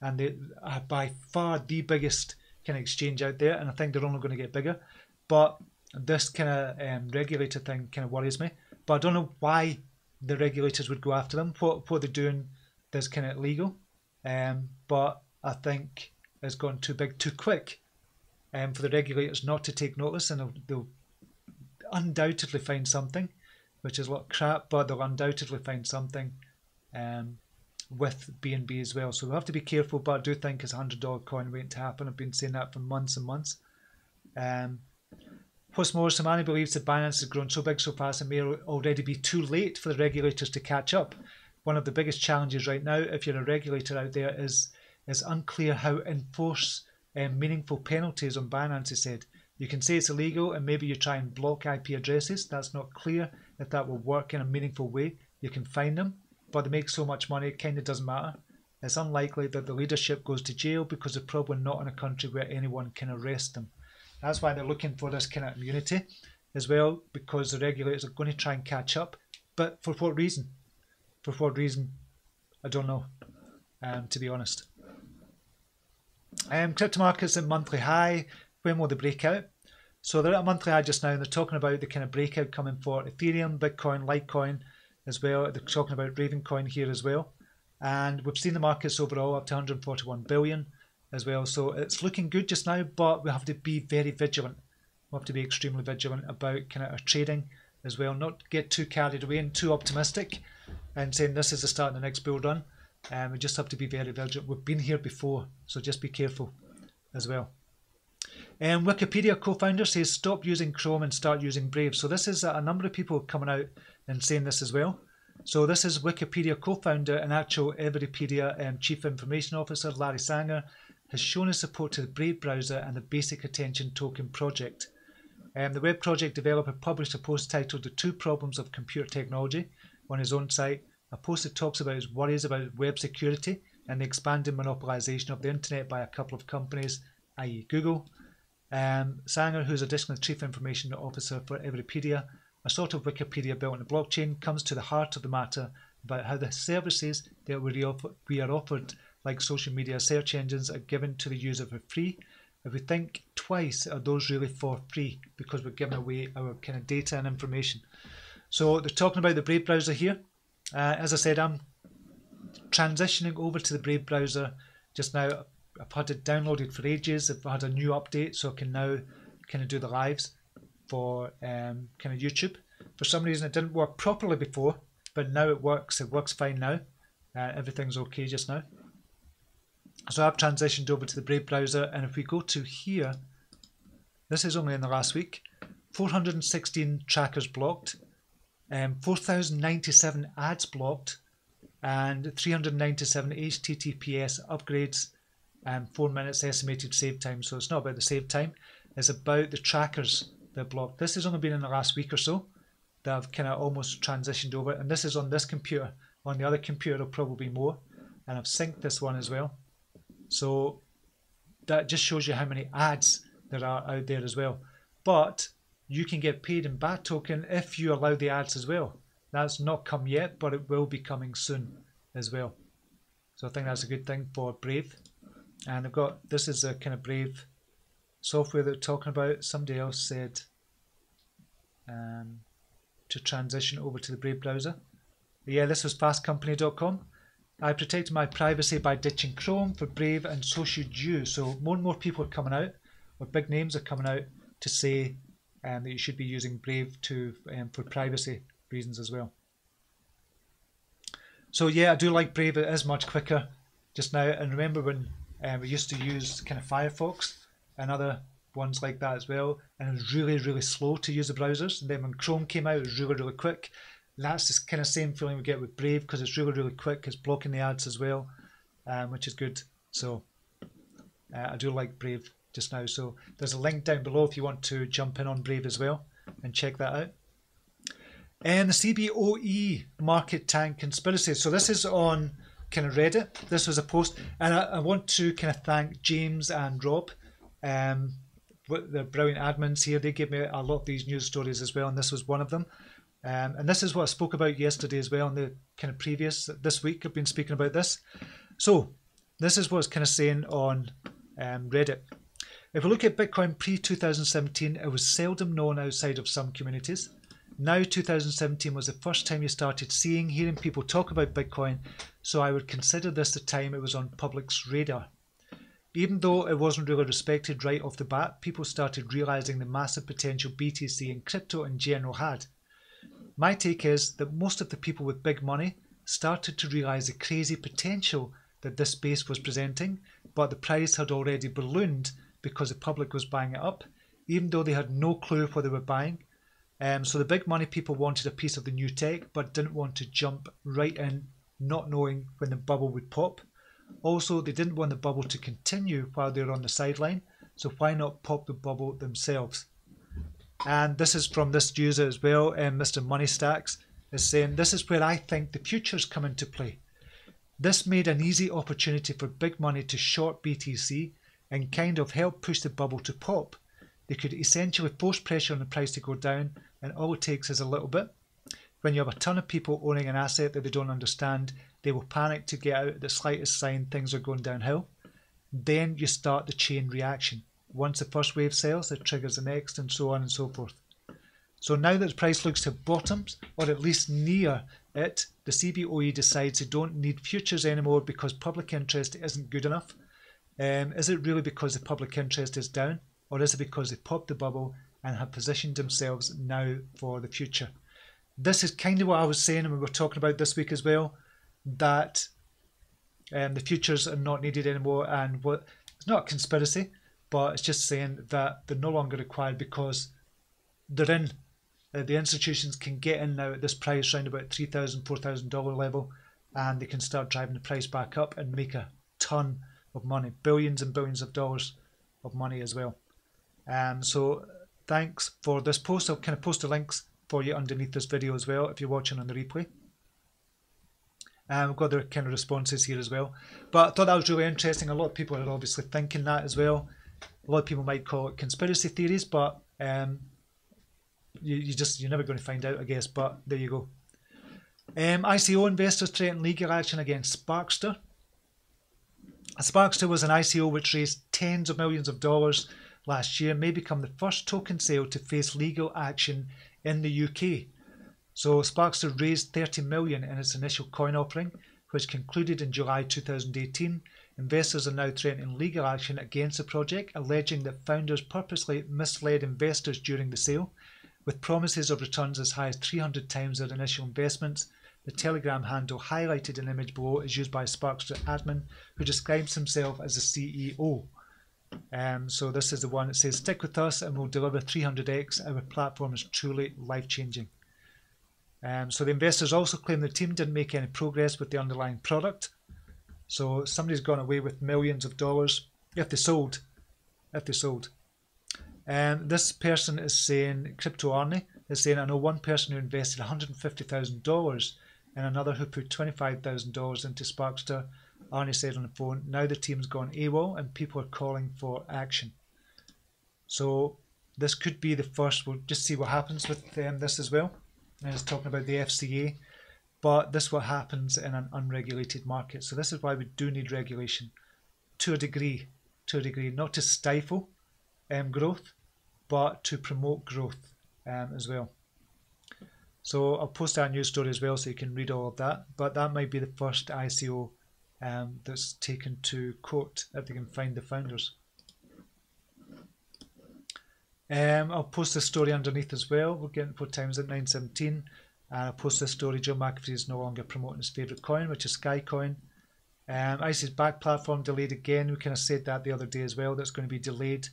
And they are by far the biggest kind of exchange out there. And I think they're only going to get bigger. But this kind of regulator thing kind of worries me. But I don't know why the regulators would go after them. What they're doing is kind of illegal. But I think it's gone too big too quick for the regulators not to take notice. And they'll undoubtedly find something, which is a lot of crap, but they'll undoubtedly find something with BNB as well. So we'll have to be careful, but I do think it's a $100 coin waiting to happen. I've been saying that for months and months. What's more, Samani believes that Binance has grown so big so fast it may already be too late for the regulators to catch up. One of the biggest challenges right now, if you're a regulator out there, is unclear how to enforce meaningful penalties on Binance, he said. You can say it's illegal and maybe you try and block IP addresses. That's not clear if that will work in a meaningful way. You can fine them, but they make so much money it kind of doesn't matter. It's unlikely that the leadership goes to jail because they're probably not in a country where anyone can arrest them. That's why they're looking for this kind of immunity as well, because the regulators are going to try and catch up. But for what reason? For what reason? I don't know, to be honest. Crypto markets at monthly high. When will they break out? So they're at a monthly high just now, and they're talking about the kind of breakout coming for Ethereum, Bitcoin, Litecoin as well. They're talking about Ravencoin here as well. And we've seen the markets overall up to 141 billion. As well, so it's looking good just now, but we have to be very vigilant. We have to be extremely vigilant about kind of our trading as well, not get too carried away and too optimistic and saying this is the start of the next bull run. We just have to be very vigilant. We've been here before, so just be careful as well. Wikipedia CoFounder says stop using Chrome and start using Brave. So this is a number of people coming out and saying this as well. So this is Wikipedia CoFounder and actual Everypedia Chief Information Officer Larry Sanger has shown his support to the Brave browser and the Basic Attention Token project. The web project developer published a post titled The Two Problems of Computer Technology on his own site, a post that talks about his worries about web security and the expanding monopolization of the internet by a couple of companies, i.e. Google. Sanger, who is additionally Chief Information Officer for Everypedia, a sort of Wikipedia built on the blockchain, comes to the heart of the matter about how the services that we are offered, like social media search engines, are given to the user for free, if we think twice, are those really for free because we're giving away our kind of data and information? So they're talking about the Brave browser here. As I said, I'm transitioning over to the Brave browser just now. I've had it downloaded for ages. I've had a new update, so I can now kind of do the lives for kind of YouTube. For some reason, it didn't work properly before, but now it works. It works fine now. Everything's okay just now. So I've transitioned over to the Brave browser, and if we go to here, this is only in the last week, 416 trackers blocked, 4,097 ads blocked, and 397 HTTPS upgrades, and 4 minutes estimated save time. So it's not about the save time, it's about the trackers that blocked. This has only been in the last week or so that I've kind of almost transitioned over, and this is on this computer. On the other computer it'll probably be more, and I've synced this one as well. So that just shows you how many ads there are out there as well. But you can get paid in BAT token if you allow the ads as well. That's not come yet, but it will be coming soon as well. So I think that's a good thing for Brave. And I've got, this is a kind of Brave software they're talking about. Somebody else said to transition over to the Brave browser. But yeah, this was fastcompany.com. I protected my privacy by ditching Chrome for Brave, and so should you. So more and more people are coming out, or big names are coming out to say that you should be using Brave to for privacy reasons as well. So yeah, I do like Brave. It is much quicker just now. And remember when we used to use kind of Firefox and other ones like that as well, and it was really, really slow to use the browsers. And then when Chrome came out, it was really, really quick. That's the kind of same feeling we get with Brave, because it's really, really quick. It's blocking the ads as well, which is good. So I do like Brave just now. So there's a link down below if you want to jump in on Brave as well and check that out. And the CBOE market tank conspiracy. So this is on kind of Reddit. This was a post, and I want to kind of thank James and Rob, the brilliant admins here. They gave me a lot of these news stories as well, and this was one of them. And this is what I spoke about yesterday as well in the kind of previous, this week I've been speaking about this. So this is what it's kind of saying on Reddit. If we look at Bitcoin pre-2017, it was seldom known outside of some communities. Now 2017 was the first time you started hearing people talk about Bitcoin, so I would consider this the time it was on public's radar. Even though it wasn't really respected right off the bat, people started realizing the massive potential BTC and crypto in general had. My take is that most of the people with big money started to realize the crazy potential that this space was presenting, but the price had already ballooned because the public was buying it up, even though they had no clue what they were buying. So the big money people wanted a piece of the new tech, but didn't want to jump right in, not knowing when the bubble would pop. Also, they didn't want the bubble to continue while they were on the sideline, so why not pop the bubble themselves? And this is from this user as well, Mr. Money Stacks is saying, this is where I think the futures come into play. This made an easy opportunity for big money to short BTC and kind of help push the bubble to pop. They could essentially force pressure on the price to go down, and all it takes is a little bit. When you have a ton of people owning an asset that they don't understand, they will panic to get out at the slightest sign things are going downhill. Then you start the chain reaction. Once the first wave sells, it triggers the next, and so on and so forth. So now that the price looks to have bottomed, or at least near it, the CBOE decides they don't need futures anymore because public interest isn't good enough. Is it really because the public interest is down, or is it because they popped the bubble and have positioned themselves now for the future? This is kind of what I was saying, and we were talking about this week as well, that the futures are not needed anymore, and it's not a conspiracy, but it's just saying that they're no longer required because they're in. The institutions can get in now at this price around about $3,000, $4,000 level, and they can start driving the price back up and make a ton of money, billions and billions of dollars of money as well. So thanks for this post. I'll kind of post the links for you underneath this video as well if you're watching on the replay. We've got their kind of responses here as well. But I thought that was really interesting. A lot of people are obviously thinking that as well. A lot of people might call it conspiracy theories, but you're never going to find out, I guess. But there you go. ICO investors threaten legal action against Sparkster. Sparkster was an ICO which raised tens of millions of dollars last year, may become the first token sale to face legal action in the UK. So Sparkster raised 30 million in its initial coin offering, which concluded in July 2018. Investors are now threatening legal action against the project, alleging that founders purposely misled investors during the sale, with promises of returns as high as 300 times their initial investments. The Telegram handle highlighted in the image below is used by a Sparkster admin who describes himself as the CEO. So this is the one that says, "Stick with us and we'll deliver 300x. Our platform is truly life-changing." So the investors also claim the team didn't make any progress with the underlying product. So somebody's gone away with millions of dollars if they sold. This person is saying, Crypto Arnie is saying, "I know one person who invested $150,000 and another who put $25,000 into Sparkster." Arnie said on the phone, "Now the team's gone AWOL and people are calling for action." So this could be the first. We'll just see what happens with this as well. And it's talking about the FCA, but this is what happens in an unregulated market. So this is why we do need regulation to a degree, not to stifle growth, but to promote growth as well. So I'll post that news story as well so you can read all of that, but that might be the first ICO that's taken to court if they can find the founders. I'll post this story underneath as well. We're getting 4 times at 9:17. I'll post this story. Joe McAfee is no longer promoting his favourite coin, which is Skycoin. ICE's back platform delayed again. We kind of said that the other day as well. That's going to be delayed.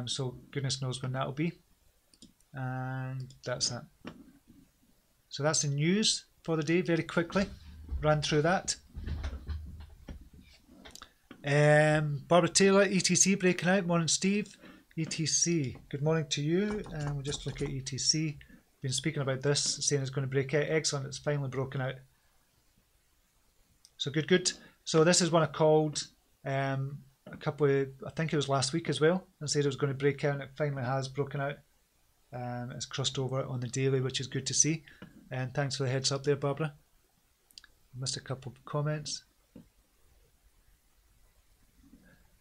So goodness knows when that'll be. And that's that. So that's the news for the day. Very quickly ran through that. Barbara Taylor, ETC breaking out. Morning, Steve. ETC, good morning to you. We'll just look at ETC. Been speaking about this, saying it's going to break out. Excellent, it's finally broken out. So good. So this is one I called a couple of, I think it was last week as well, and said it was going to break out, and it finally has broken out. It's crossed over on the daily, which is good to see. And thanks for the heads up there, Barbara. Missed a couple of comments.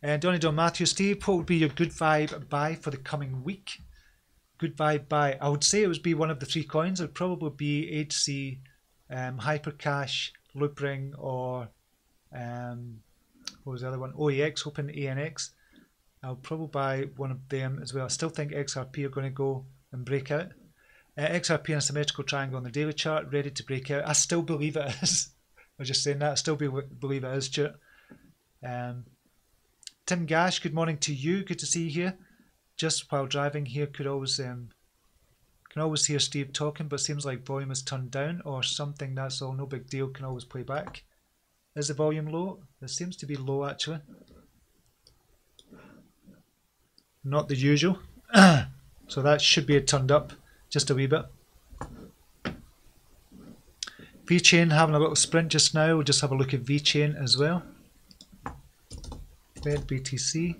Donny Don Matthew, Steve, what would be your good vibe buy for the coming week? Good vibe buy. I would say it would be one of the 3 coins. It would probably be HC, Hypercash, Loopring, or what was the other one? OEX, Open ANX. I'll probably buy one of them as well. I still think XRP are going to go and break out. XRP in a symmetrical triangle on the daily chart, ready to break out. I still believe it is. I was just saying that. I still believe it is, Stuart. Tim Gash, good morning to you. Good to see you here. Just while driving here, can always hear Steve talking, but seems like volume is turned down or something. That's all. No big deal. Can always play back. Is the volume low? It seems to be low actually. Not the usual. So that should be turned up just a wee bit. Vechain having a little sprint just now. We'll just have a look at Vechain as well. BTC.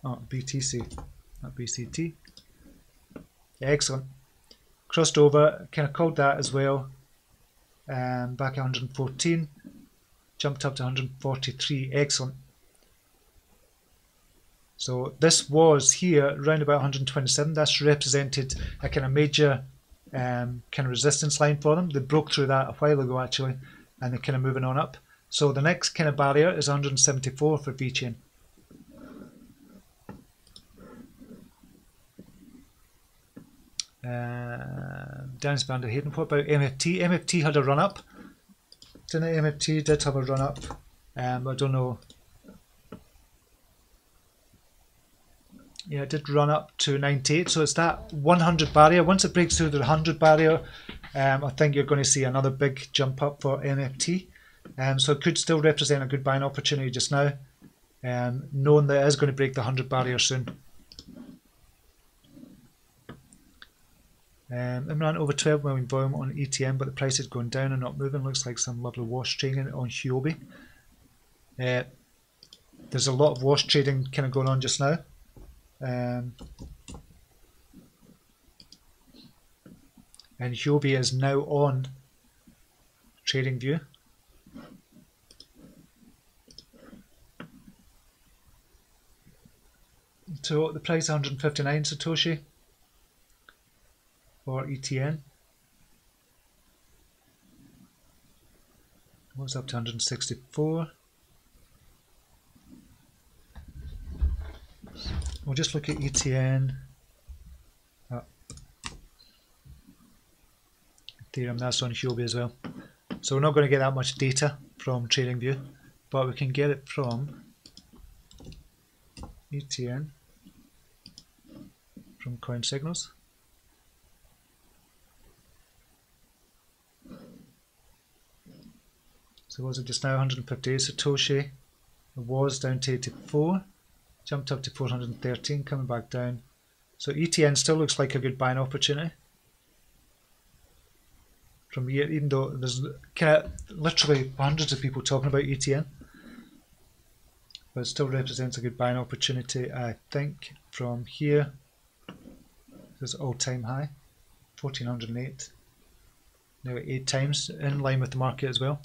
Oh, BTC, not BCT. Yeah, excellent. Crossed over, kind of called that as well. Back at 114, jumped up to 143. Excellent. So this was here around about 127. That's represented a kind of major kind of resistance line for them. They broke through that a while ago actually, and they're kind of moving on up. So the next kind of barrier is 174 for Vechain. Dennis van der Hayden, what about MFT? MFT had a run up. Didn't it? MFT did have a run up. I don't know. Yeah, it did run up to 98. So it's that 100 barrier. Once it breaks through the 100 barrier, I think you're going to see another big jump up for MFT. So it could still represent a good buying opportunity just now, knowing that it is going to break the 100 barrier soon. Imran over 12 million volume on ETM, but the price is going down and not moving. Looks like some lovely wash trading on Huobi. There's a lot of wash trading kind of going on just now. And Huobi is now on TradingView. So the price 159 Satoshi for ETN. What's up to 164? We'll just look at ETN. Ethereum, that's on Huobi as well. So we're not going to get that much data from TradingView, but we can get it from ETN, from Coin Signals. So was it just now 158 Satoshi? It was down to 84, jumped up to 413, coming back down. So ETN still looks like a good buying opportunity from here, even though there's kind of literally hundreds of people talking about ETN, but it still represents a good buying opportunity. I think from here, this is all-time high, 1408, now 8 times, in line with the market as well.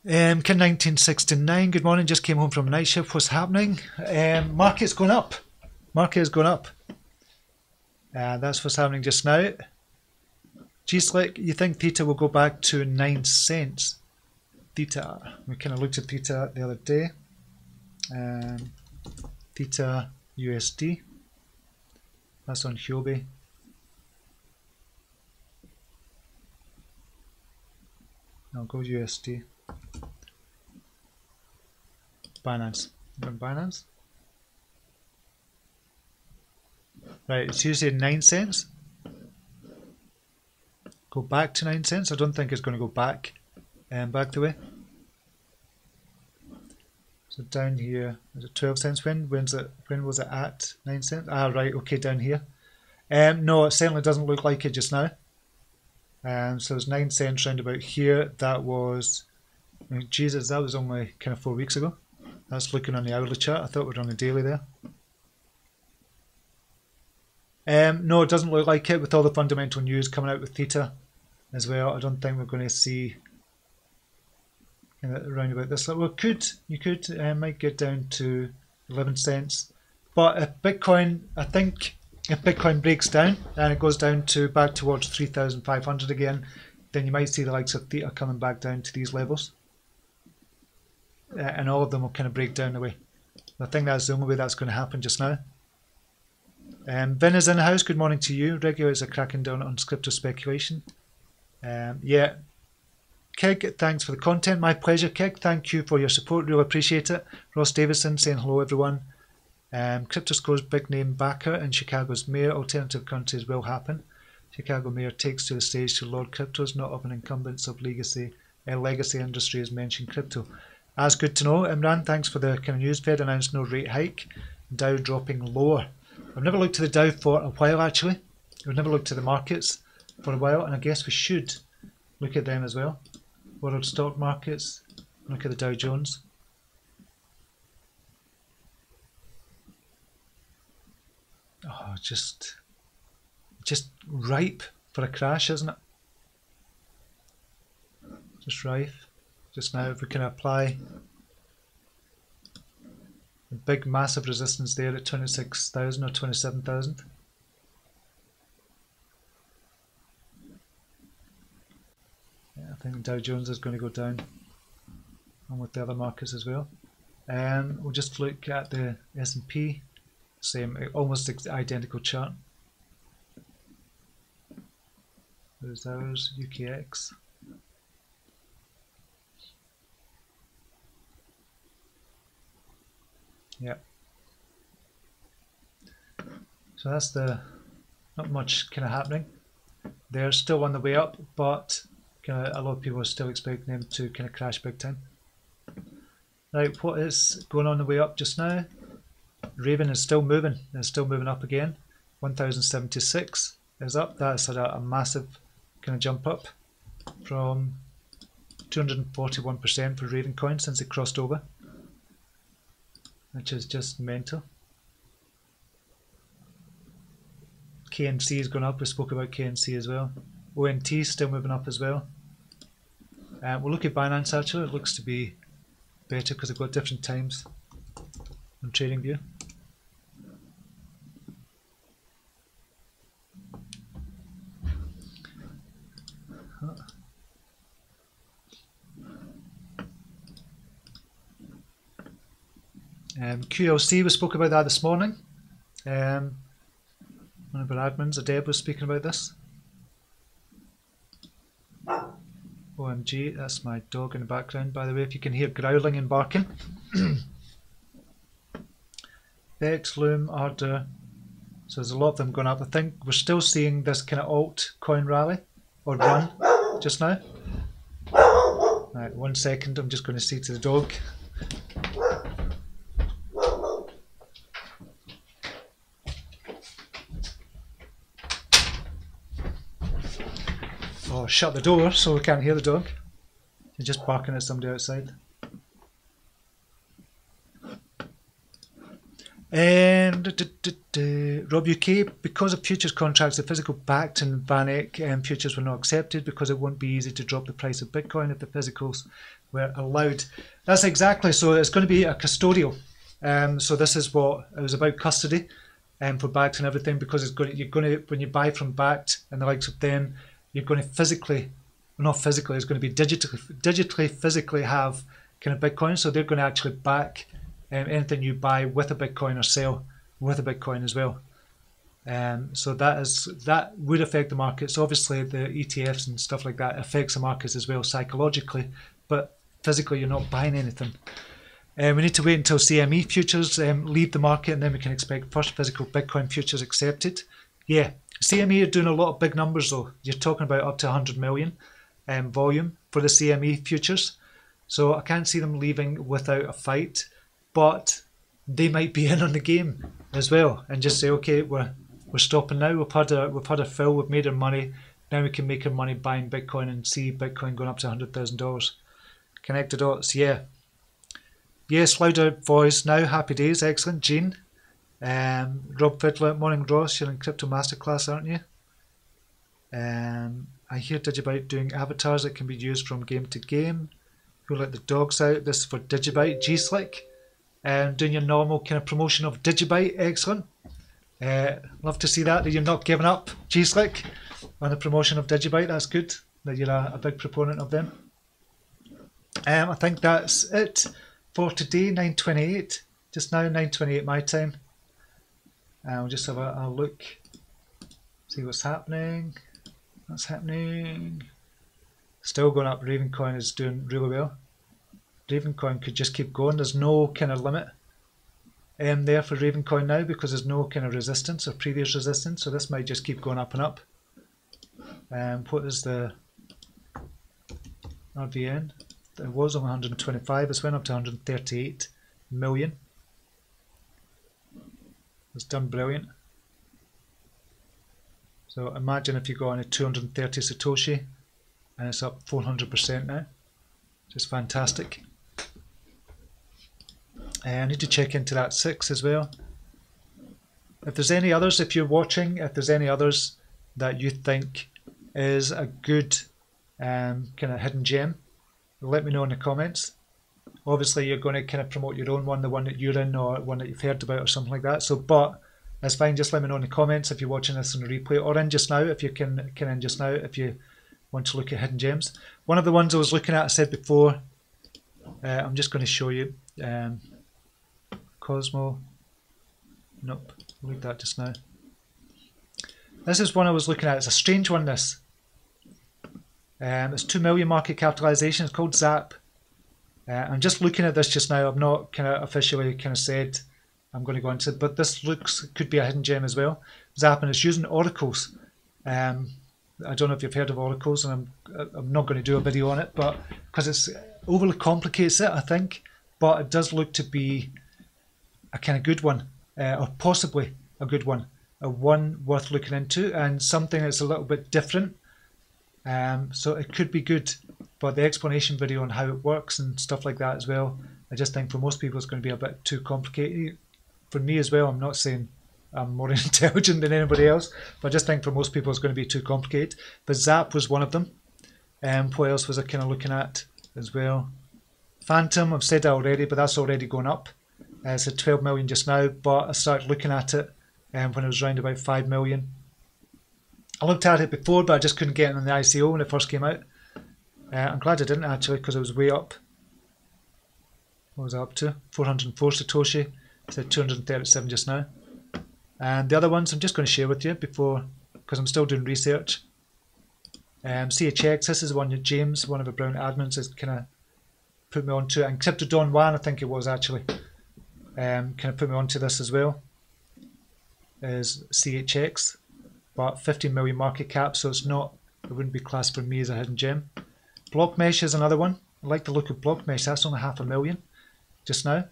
Kin 1969, good morning, just came home from night shift. What's happening? Market's going up. Market is going up. That's what's happening just now. G-Slick, you think Theta will go back to 9 cents? Theta, we kind of looked at Theta the other day. Theta USD, that's on Huobi. I'll go USD. Binance. Binance. Right, it's usually 9 cents. Go back to 9 cents. I don't think it's going to go back the way. So down here, is it 12 cents? When was it at 9 cents? Ah, right, okay, down here. No, it certainly doesn't look like it just now. So it's 9 cents round about here. That was, I mean, Jesus, that was only kind of 4 weeks ago. That's looking on the hourly chart. I thought we were on a daily there. No, it doesn't look like it with all the fundamental news coming out with Theta as well. I don't think we're going to see around about this level. You might get down to 11 cents. But if Bitcoin, I think if Bitcoin breaks down and it goes down to back towards 3,500 again, then you might see the likes of Theta coming back down to these levels. And all of them will kind of break down the way. I think that's the only way that's going to happen just now. Vin is in the house. Good morning to you. Regulators are cracking down on crypto speculation. Yeah. Keg, thanks for the content. My pleasure, Keg. Thank you for your support. Really appreciate it. Ross Davison saying hello, everyone. CryptoScore's big name backer in Chicago's mayor. Alternative countries will happen. Chicago mayor takes to the stage to Lord Cryptos, not of an incumbents of legacy industry as mentioned crypto. That's good to know. Imran, thanks for the kind of news. Fed announced no rate hike. Dow dropping lower. I've never looked at the Dow for a while actually. We've never looked at the markets for a while, and I guess we should look at them as well. World stock markets, look at the Dow Jones. Oh, just ripe for a crash, isn't it? Just rife. Just now, if we can apply a big massive resistance there at 26,000 or 27,000. Yeah, I think Dow Jones is going to go down, and with the other markets as well. We'll just look at the S&P, same, almost identical chart. There's ours, UKX. Yeah. So that's not much kind of happening. They're still on the way up, but a lot of people are still expecting them to kind of crash big time. Right, what is going on the way up just now? Raven is still moving. It's still moving up again. 1,076 is up. That's had a massive kind of jump up from 241% for Raven coin since it crossed over, which is just mental. KNC has gone up. We spoke about KNC as well. ONT still moving up as well. We'll look at Binance actually. It looks to be better because they've got different times. on TradingView. QLC, we spoke about that this morning. One of our admins, Adeb, was speaking about this. OMG, that's my dog in the background, by the way, if you can hear growling and barking. Vex, Loom, Ardor. So there's a lot of them going up. I think we're still seeing this kind of altcoin rally or run just now. Right, 1 second, I'm just going to see to the dog. Oh, shut the door so we can't hear the dog. You're just barking at somebody outside. And Rob UK, because of futures contracts, the physical backed and VanEck futures were not accepted because it won't be easy to drop the price of Bitcoin if the physicals were allowed. That's exactly, so it's going to be a custodial. So this is what it was about, custody for backed and everything, because it's going to, you're going to, when you buy from backed and the likes of them, you're going to physically, well, not physically, it's going to be digitally, physically have kind of Bitcoin. So they're going to actually back anything you buy with a Bitcoin or sell with a Bitcoin as well. So that would affect the markets. Obviously, the ETFs and stuff like that affects the markets as well psychologically, but physically you're not buying anything. We need to wait until CME Futures leave the market, and then we can expect first physical Bitcoin futures accepted. Yeah. CME are doing a lot of big numbers though. You're talking about up to 100 million volume for the CME futures. So I can't see them leaving without a fight, but they might be in on the game as well and just say, okay, we're stopping now. We've had our fill. We've made our money. Now we can make our money buying Bitcoin and see Bitcoin going up to $100,000. Connect the dots. Yeah. Yes, louder voice now. Happy days. Excellent. Jean. Rob Fiddler, morning Ross, you're in Crypto Masterclass, aren't you? I hear Digibyte doing avatars that can be used from game to game. Who let the dogs out? This is for Digibyte. G-Slick, doing your normal kind of promotion of Digibyte. Excellent. Love to see that you're not giving up, G-Slick, on the promotion of Digibyte. That's good that you're a big proponent of them. I think that's it for today. 9:28, just now, 9:28 my time. We'll just have a look, see what's happening. What's happening? Still going up. Ravencoin is doing really well. Ravencoin could just keep going. There's no kind of limit there for Ravencoin now because there's no kind of resistance or previous resistance. So this might just keep going up and up. What is the RVN? It was on 125. It's went up to 138 million. It's done brilliant. So imagine if you go on a 230 Satoshi and it's up 400% now. Just fantastic. I need to check into that 6 as well. If there's any others, if you're watching, if there's any others that you think is a good kind of hidden gem, let me know in the comments. Obviously, you're going to kind of promote your own one, the one that you're in or one that you've heard about or something like that. So, but that's fine. Just let me know in the comments if you're watching this on the replay or in just now, if you can in just now, if you want to look at hidden gems. One of the ones I was looking at, I said before, I'm just going to show you. Cosmo. Nope, I'll leave that just now. This is one I was looking at. It's a strange one, this. It's 2 million market capitalization. It's called Zap. I'm just looking at this just now. I've not kind of officially kind of said I'm going to go into it, but this could be a hidden gem as well. Zap, and it's using oracles. I don't know if you've heard of oracles, and I'm not going to do a video on it, but because it's overly complicates it, I think. But it does look to be a kind of good one, or possibly a good one, a one worth looking into, and something that's a little bit different. So it could be good, but the explanation video on how it works and stuff like that as well, I just think for most people it's going to be a bit too complicated. For me as well, I'm not saying I'm more intelligent than anybody else, but I just think for most people it's going to be too complicated. But Zap was one of them. What else was I kind of looking at as well? Phantom, I've said that already, but that's already going up. It's at 12 million just now, but I started looking at it when it was around about 5 million. I looked at it before, but I just couldn't get it on the ICO when it first came out. I'm glad I didn't actually, because it was way up. What was it up to? 404 Satoshi. It's at 237 just now. And the other ones I'm just going to share with you before, because I'm still doing research. CHX, this is the one that James, one of the Brown admins, has kind of put me onto, and Crypto Don Juan, I think it was actually, kind of put me onto this as well. Is CHX, but 15 million market cap, so it's not, it wouldn't be classed for me as a hidden gem. Block Mesh is another one. I like the look of Block Mesh. That's only 500,000 just now,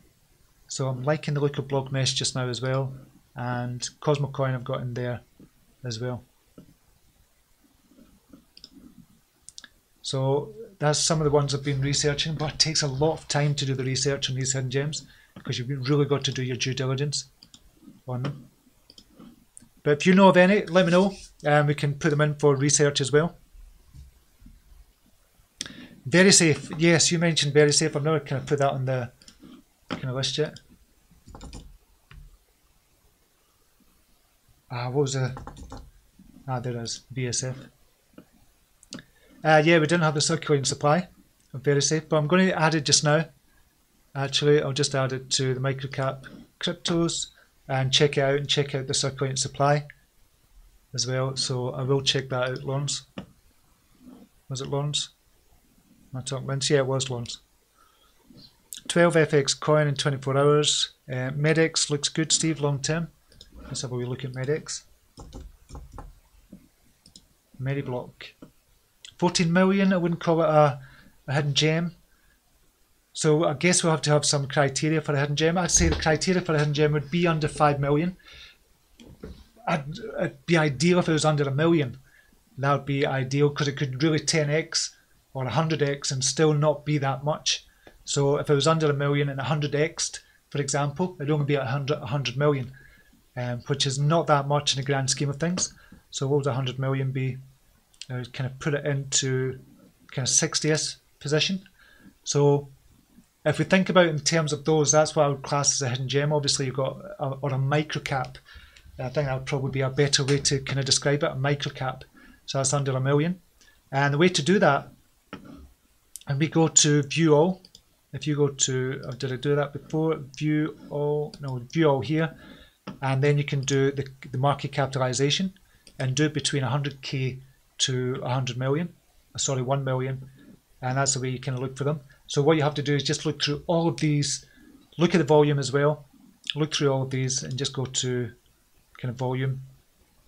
so I'm liking the look of Block Mesh just now as well. And Cosmo Coin I've got in there as well. So that's some of the ones I've been researching, but it takes a lot of time to do the research on these hidden gems because you've really got to do your due diligence on them. But if you know of any, let me know, and we can put them in for research as well. Very safe. Yes, you mentioned very safe. I've never kind of put that on the kind of list yet. What was the... there it is. BSF. Yeah, we didn't have the circulating supply of very safe, but I'm going to add it just now. Actually, I'll just add it to the microcap cryptos and check it out and check out the circulating supply as well. So I will check that out, Lawrence. Was it Lawrence? I talked Vince. Yeah, it was Lawrence. 12 FX coin in 24 hours. Medex looks good, Steve, long term. Let's have a wee look at Medex. Mediblock. 14 million, I wouldn't call it a hidden gem. So I guess we'll have to have some criteria for a hidden gem. I'd say the criteria for a hidden gem would be under 5 million. It'd be ideal if it was under 1 million. That would be ideal because it could really 10x or 100x and still not be that much. So if it was under 1 million and 100x'd, for example, it'd only be at 100 million, which is not that much in the grand scheme of things. So what would 100 million be? I would kind of put it into kind of 60th position. So if we think about it in terms of those, that's what I would class as a hidden gem. Obviously you've got or a microcap. I think that would probably be a better way to kind of describe it, a microcap. So that's under 1 million. And the way to do that, and we go to view all. If you go to, did I do that before? View all, no, view all here. And then you can do the market capitalization and do it between 100k to 100 million, sorry, 1 million, and that's the way you can look for them. So what you have to do is just look through all of these, look at the volume as well, look through all of these and just go to kind of volume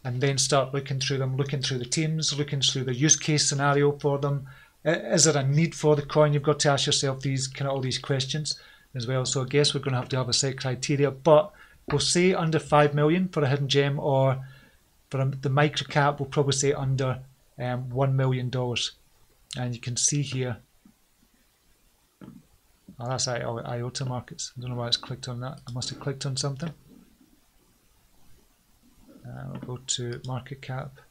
and then start looking through them, looking through the teams, looking through the use case scenario for them. Is there a need for the coin? You've got to ask yourself these kind of all these questions as well. So I guess we're going to have a set criteria, but we'll say under 5 million for a hidden gem, or for the micro cap we'll probably say under $1 million. And you can see here, oh, that's IOTA markets. I don't know why it's clicked on that. I must have clicked on something. We'll go to market cap.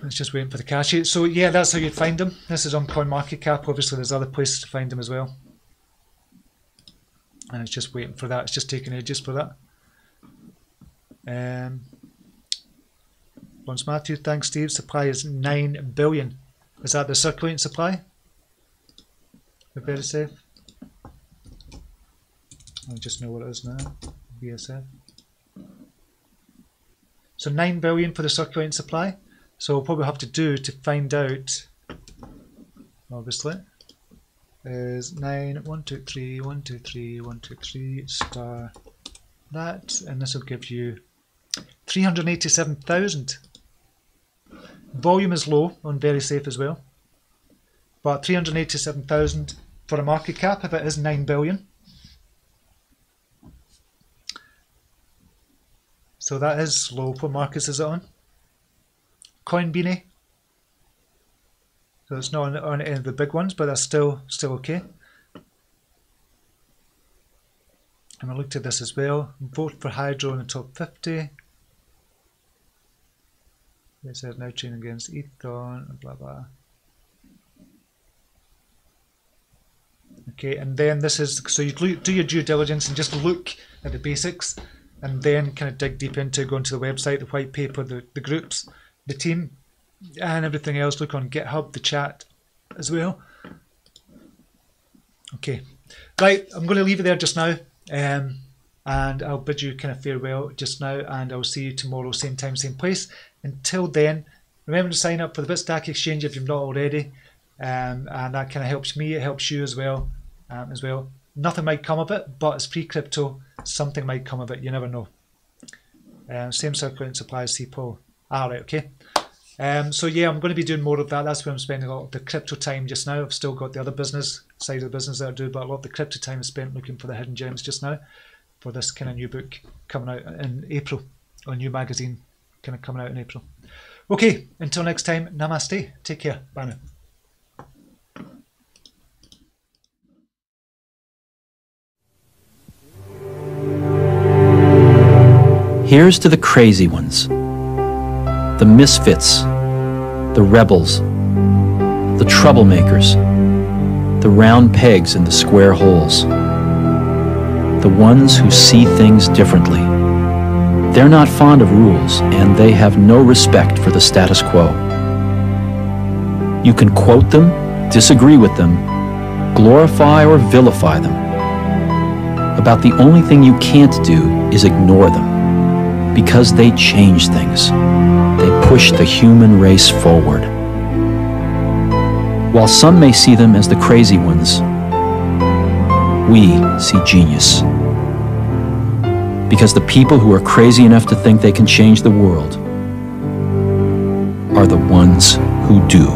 It's just waiting for the cash. So yeah, that's how you'd find them. This is on CoinMarketCap. Obviously there's other places to find them as well. And it's just waiting for that. It's just taking ages for that. Once Matthew, thanks Steve. Supply is 9 billion. Is that the circulating supply? We're very safe. I just know what it is now. BSF. So 9 billion for the circulating supply. So what we have to do to find out, obviously, is 9, 1, 2, 3, 1, 2, 3, 1, 2, 3, star that, and this will give you 387,000. Volume is low on very safe as well, but 387,000 for a market cap if it is 9 billion. So that is low. What markets is it on? Coinbeanie. So it's not on any of the big ones, but that's still okay. And I looked at this as well. Vote for Hydro in the top 50. It says now trading against Ethon, blah blah. Okay, and then this is, so you do your due diligence and just look at the basics, and then kind of dig deep into, go into the website, the white paper, the groups, the team, and everything else. Look on GitHub, the chat as well. Okay, right, I'm going to leave it there just now, and I'll bid you kind of farewell just now, and I'll see you tomorrow, same time, same place. Until then, remember to sign up for the Bitstack exchange if you've not already, and that kind of helps me, it helps you as well. Nothing might come of it, but it's pre-crypto, something might come of it, you never know. Same circulating supply as CPO. Right, okay. So yeah, I'm going to be doing more of that. That's where I'm spending a lot of the crypto time just now. I've still got the other business side of the business that I do, but a lot of the crypto time is spent looking for the hidden gems just now for this kind of new book coming out in April, or new magazine kind of coming out in April. Okay, until next time, namaste. Take care. Bye now. Here's to the crazy ones, the misfits, the rebels, the troublemakers, the round pegs in the square holes, the ones who see things differently. They're not fond of rules, and they have no respect for the status quo. You can quote them, disagree with them, glorify or vilify them. About the only thing you can't do is ignore them. Because they change things. They push the human race forward. While some may see them as the crazy ones, we see genius. Because the people who are crazy enough to think they can change the world are the ones who do.